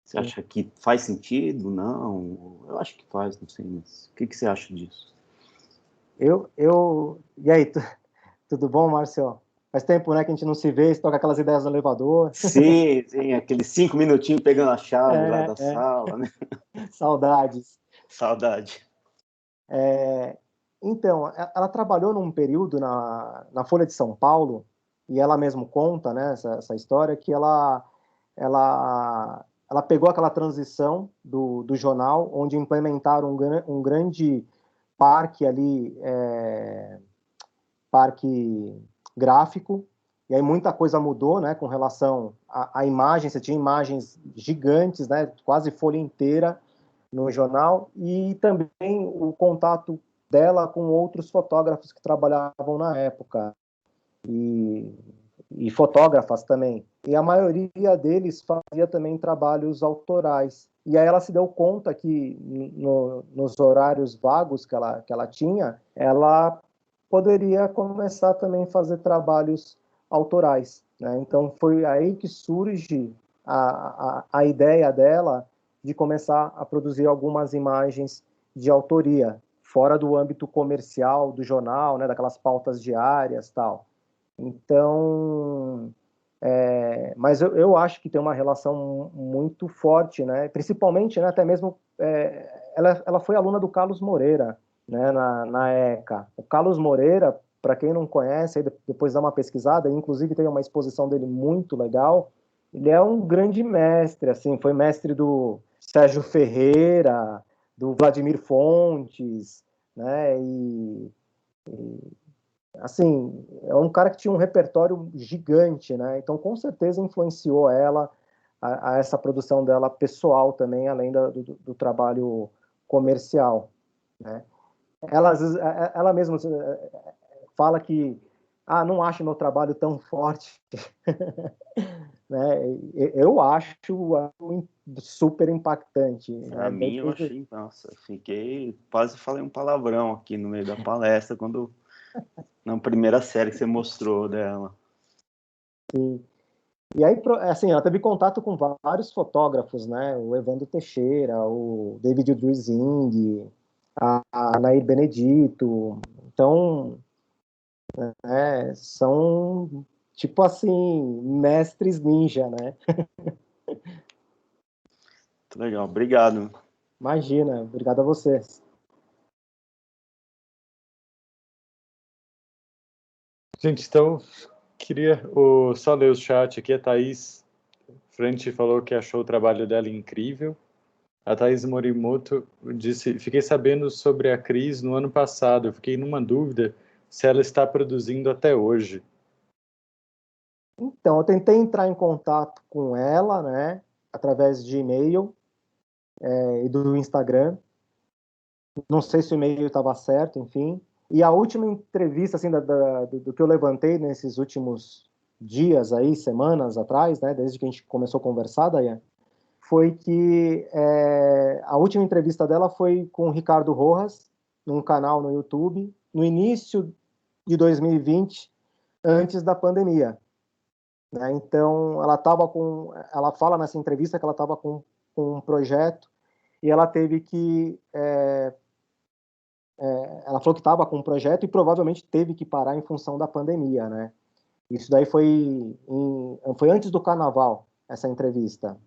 Você acha que faz sentido? Não? Eu acho que faz, não sei, mas o que você acha disso? E aí, tudo bom, Márcio? Faz tempo, né, que a gente não se vê, se toca aquelas ideias no elevador. Sim, aqueles 5 minutinhos pegando a chave lá da sala, né? Saudades. Saudade. Então, ela trabalhou num período na Folha de São Paulo, e ela mesmo conta, né, essa história, que ela pegou aquela transição do jornal, onde implementaram um grande parque ali, parque gráfico, e aí muita coisa mudou, né, com relação à imagem. Você tinha imagens gigantes, né, quase folha inteira no jornal, e também o contato dela com outros fotógrafos que trabalhavam na época, e fotógrafas também. E a maioria deles fazia também trabalhos autorais. E aí ela se deu conta que nos horários vagos que ela tinha, ela poderia começar também a fazer trabalhos autorais, né? Então foi aí que surge a ideia dela de começar a produzir algumas imagens de autoria, fora do âmbito comercial do jornal, né, daquelas pautas diárias, tal. Então, mas eu acho que tem uma relação muito forte, né? Principalmente, né, até mesmo, ela foi aluna do Carlos Moreira, né, na ECA. O Carlos Moreira, para quem não conhece, aí depois dá uma pesquisada, inclusive tem uma exposição dele muito legal. Ele é um grande mestre, assim, foi mestre do Sérgio Ferreira, do Vladimir Fontes, né? Assim, é um cara que tinha um repertório gigante, né? Então, com certeza influenciou ela a essa produção dela pessoal também, além do trabalho comercial, né? Ela mesma fala que não acho meu trabalho tão forte, né? Eu acho super impactante. Para mim, eu achei, nossa, quase falei um palavrão aqui no meio da palestra, na primeira série que você mostrou dela. Sim. E aí, assim, ela teve contato com vários fotógrafos, né? O Evandro Teixeira, o David Druizing, a Nair Benedito. Então, são, tipo assim, mestres ninja, né? Muito legal, obrigado. Imagina, obrigado a você. Gente, então, queria só ler o chat aqui. A Thaís Frente falou que achou o trabalho dela incrível. A Thaís Morimoto disse: fiquei sabendo sobre a Cris no ano passado. Eu fiquei numa dúvida se ela está produzindo até hoje. Então, eu tentei entrar em contato com ela, né? Através de e-mail e do Instagram. Não sei se o e-mail estava certo, enfim. E a última entrevista, assim, do que eu levantei nesses últimos dias aí, semanas atrás, né, desde que a gente começou a conversar, Dayan, foi que a última entrevista dela foi com o Ricardo Rojas, num canal no YouTube, no início de 2020, antes da pandemia. Né? Então, ela fala nessa entrevista que ela estava com um projeto e ela teve que ela falou que estava com um projeto e provavelmente teve que parar em função da pandemia, né? Isso daí foi antes do Carnaval, essa entrevista.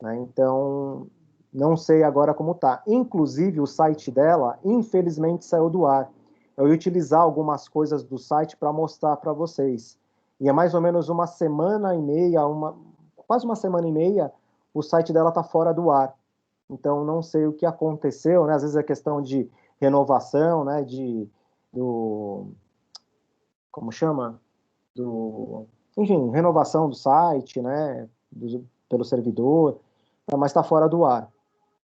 Né? Então, não sei agora como tá. Inclusive, o site dela, infelizmente, saiu do ar. Eu ia utilizar algumas coisas do site para mostrar para vocês. E é mais ou menos uma semana e meia, quase uma semana e meia, o site dela está fora do ar. Então, não sei o que aconteceu, né? Às vezes é questão de renovação, né? Como chama? Enfim, renovação do site, né? Pelo servidor, mas está fora do ar.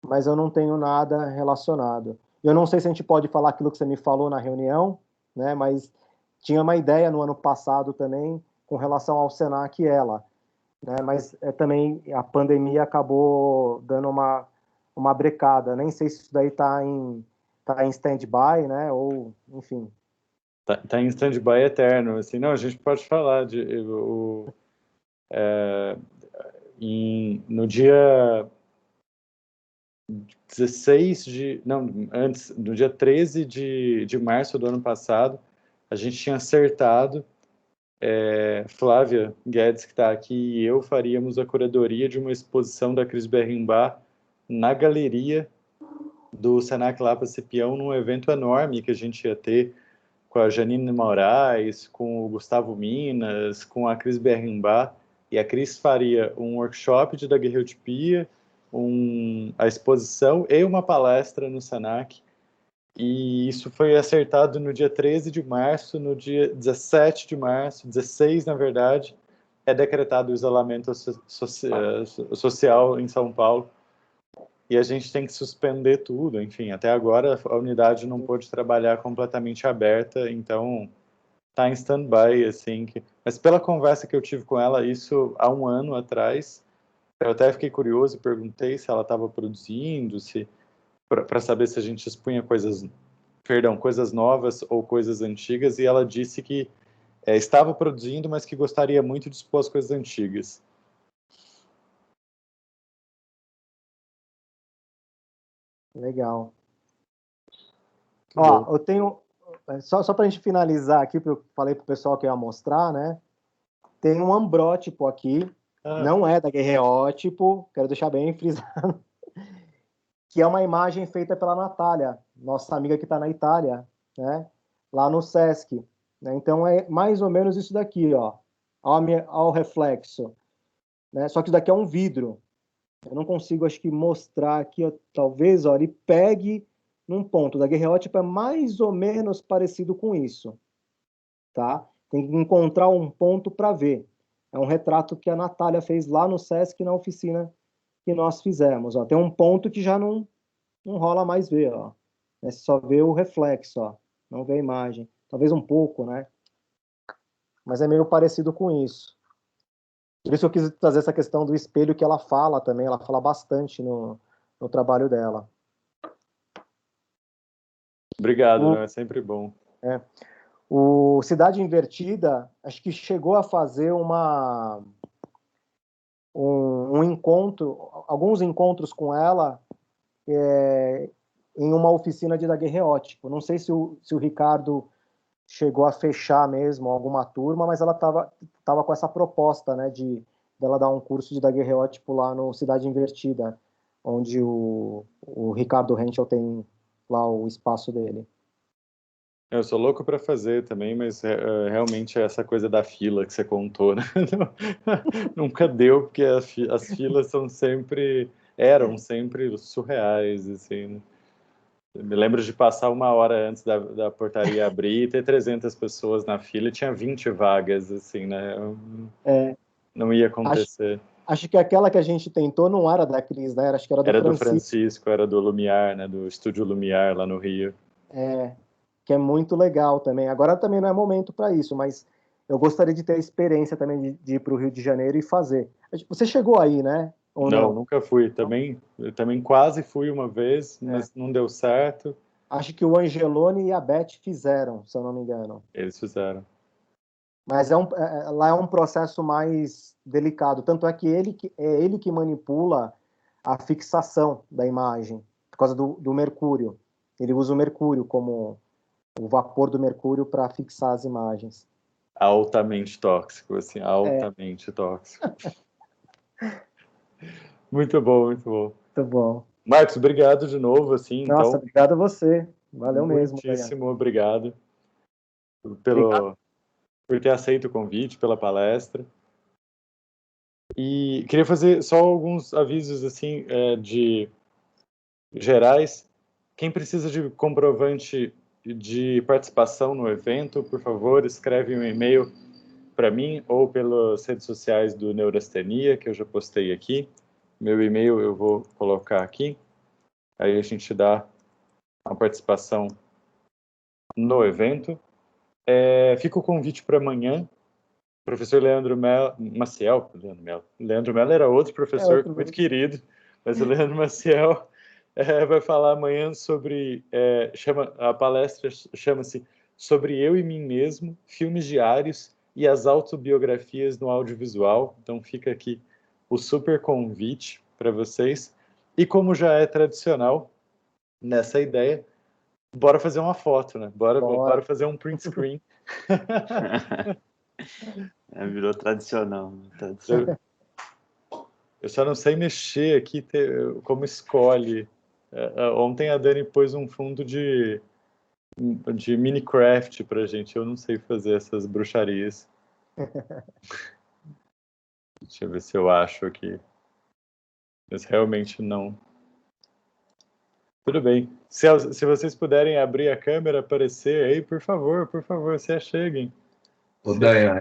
Mas eu não tenho nada relacionado. Eu não sei se a gente pode falar aquilo que você me falou na reunião, né? Mas tinha uma ideia no ano passado também com relação ao Senac e ela, né? Mas também a pandemia acabou dando uma brecada. Nem sei se isso daí está em stand-by, né? Ou, enfim. Tá em stand-by eterno, assim. Não, a gente pode falar no dia 16 no dia 13 de março do ano passado, a gente tinha acertado, Flávia Guedes, que está aqui, e eu faríamos a curadoria de uma exposição da Cris Berrimbá na galeria do Senac Lapa Cipião, num evento enorme que a gente ia ter com a Janine Moraes, com o Gustavo Minas, com a Cris Berrimbá, e a Cris faria um workshop de daguerreotipia, a exposição e uma palestra no Senac, e isso foi acertado no dia 13 de março, no dia 17 de março, 16 na verdade, é decretado o isolamento social em São Paulo, e a gente tem que suspender tudo, enfim, até agora a unidade não pôde trabalhar completamente aberta, então tá em stand-by, assim, mas pela conversa que eu tive com ela, isso há um ano atrás, eu até fiquei curioso e perguntei se ela estava produzindo, para saber se a gente expunha coisas novas ou coisas antigas, e ela disse que estava produzindo, mas que gostaria muito de expor as coisas antigas. Legal. Ó, eu tenho, só para a gente finalizar aqui, porque eu falei para o pessoal que eu ia mostrar, né? Tem um ambrótipo aqui, não é daguerreótipo, quero deixar bem frisado, que é uma imagem feita pela Natália, nossa amiga que está na Itália, né? Lá no Sesc. Né? Então é mais ou menos isso daqui, ó, ao reflexo. Né? Só que isso daqui é um vidro. Eu não consigo, acho que, mostrar aqui, ó, talvez, ó, ele pegue num ponto. O daguerreótipo é mais ou menos parecido com isso, tá? Tem que encontrar um ponto para ver. É um retrato que a Natália fez lá no Sesc, na oficina que nós fizemos. Ó. Tem um ponto que já não rola mais ver, ó. Você só vê o reflexo, ó. Não vê a imagem. Talvez um pouco, né? Mas é meio parecido com isso. Por isso eu quis trazer essa questão do espelho que ela fala também. Ela fala bastante no trabalho dela. Obrigado, é sempre bom. O Cidade Invertida, acho que chegou a fazer um encontro, alguns encontros com ela em uma oficina de daguerreótipo. Não sei se o Ricardo chegou a fechar mesmo alguma turma, mas ela estava com essa proposta, né, dela dar um curso de daguerreótipo lá no Cidade Invertida, onde o Ricardo Henschel tem lá o espaço dele. Eu sou louco para fazer também, mas realmente essa coisa da fila que você contou, né? Nunca deu, porque as filas eram sempre surreais, assim, né? Eu me lembro de passar uma hora antes da portaria abrir e ter 300 pessoas na fila e tinha 20 vagas, assim, né? Não ia acontecer. Acho que aquela que a gente tentou não era da Cris, né? Acho que era do Francisco. Era do Lumiar, né? Do Estúdio Lumiar, lá no Rio. que é muito legal também. Agora também não é momento para isso, mas eu gostaria de ter a experiência também de ir para o Rio de Janeiro e fazer. Você chegou aí, né? Ou Não, não? nunca fui. Eu também quase fui uma vez, É. mas não deu certo. Acho que o Angeloni e a Beth fizeram, se eu não me engano. Eles fizeram. Mas lá é um processo mais delicado. Tanto é que é ele que manipula a fixação da imagem, por causa do mercúrio. Ele usa o mercúrio como o vapor do mercúrio para fixar as imagens. Altamente tóxico, assim, É, altamente tóxico. Muito bom, muito bom. muito bom. Marcos, obrigado de novo, assim, Nossa, então, obrigado a você. Valeu mesmo, Daiane. muitíssimo obrigado Obrigado. por ter aceito o convite, pela palestra. E queria fazer só alguns avisos, assim, de gerais. Quem precisa de comprovante de participação no evento, por favor, escreve um e-mail para mim ou pelas redes sociais do Neurastenia, que eu já postei aqui. Meu e-mail eu vou colocar aqui. Aí a gente dá a participação no evento. Fica o convite para amanhã. O professor Leandro Mello era outro professor Outro muito mesmo. querido, mas o Leandro Maciel vai falar amanhã sobre... a palestra chama-se Sobre Eu e Mim Mesmo, Filmes Diários e as Autobiografias no Audiovisual. Então fica aqui o super convite para vocês. E como já é tradicional nessa ideia, bora fazer uma foto, né? Bora fazer um print screen. Virou tradicional. Né? Tradicional. Eu só não sei mexer aqui como escolhe. Ontem a Dani pôs um fundo de Minecraft pra gente. Eu não sei fazer essas bruxarias. Deixa eu ver se eu acho aqui. Mas realmente não. Tudo bem. Se vocês puderem abrir a câmera, aparecer aí, por favor, se acheguem. Ô, Dayan,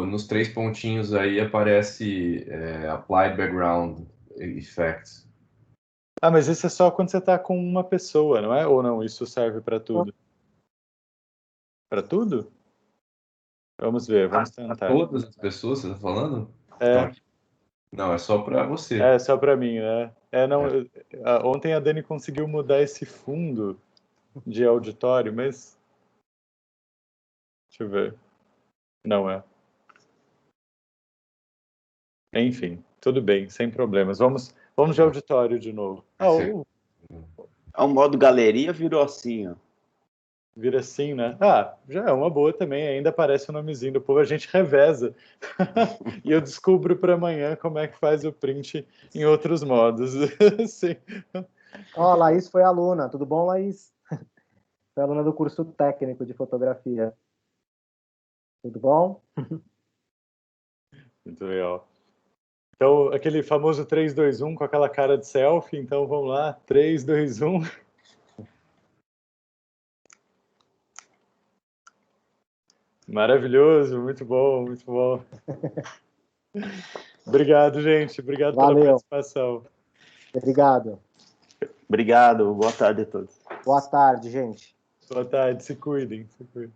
nos 3 pontinhos aí aparece Applied Background Effects. Ah, mas isso é só quando você está com uma pessoa, não é? Ou não? Isso serve para tudo? Para tudo? Vamos ver, vamos tentar. Todas as pessoas, você está falando? É, Não, é só para você. é só para mim, né? Não. Ontem a Dani conseguiu mudar esse fundo de auditório, mas deixa eu ver. Não é. Enfim, tudo bem, sem problemas. Vamos de auditório de novo. O modo galeria virou assim, ó. Vira assim, né? Já é uma boa também. Ainda aparece o nomezinho do povo. A gente reveza. E eu descubro para amanhã como é que faz o print em outros modos. Sim. Ó, a Laís foi aluna. Tudo bom, Laís? Foi aluna do curso técnico de fotografia. Tudo bom? Muito legal. Então, aquele famoso 3, 2, 1 com aquela cara de selfie. Então, vamos lá. 3, 2, 1. Maravilhoso. Muito bom, muito bom. Obrigado, gente. Obrigado pela Valeu. participação. Obrigado. Obrigado. Boa tarde a todos. Boa tarde, gente. Boa tarde. Se cuidem. Se cuidem.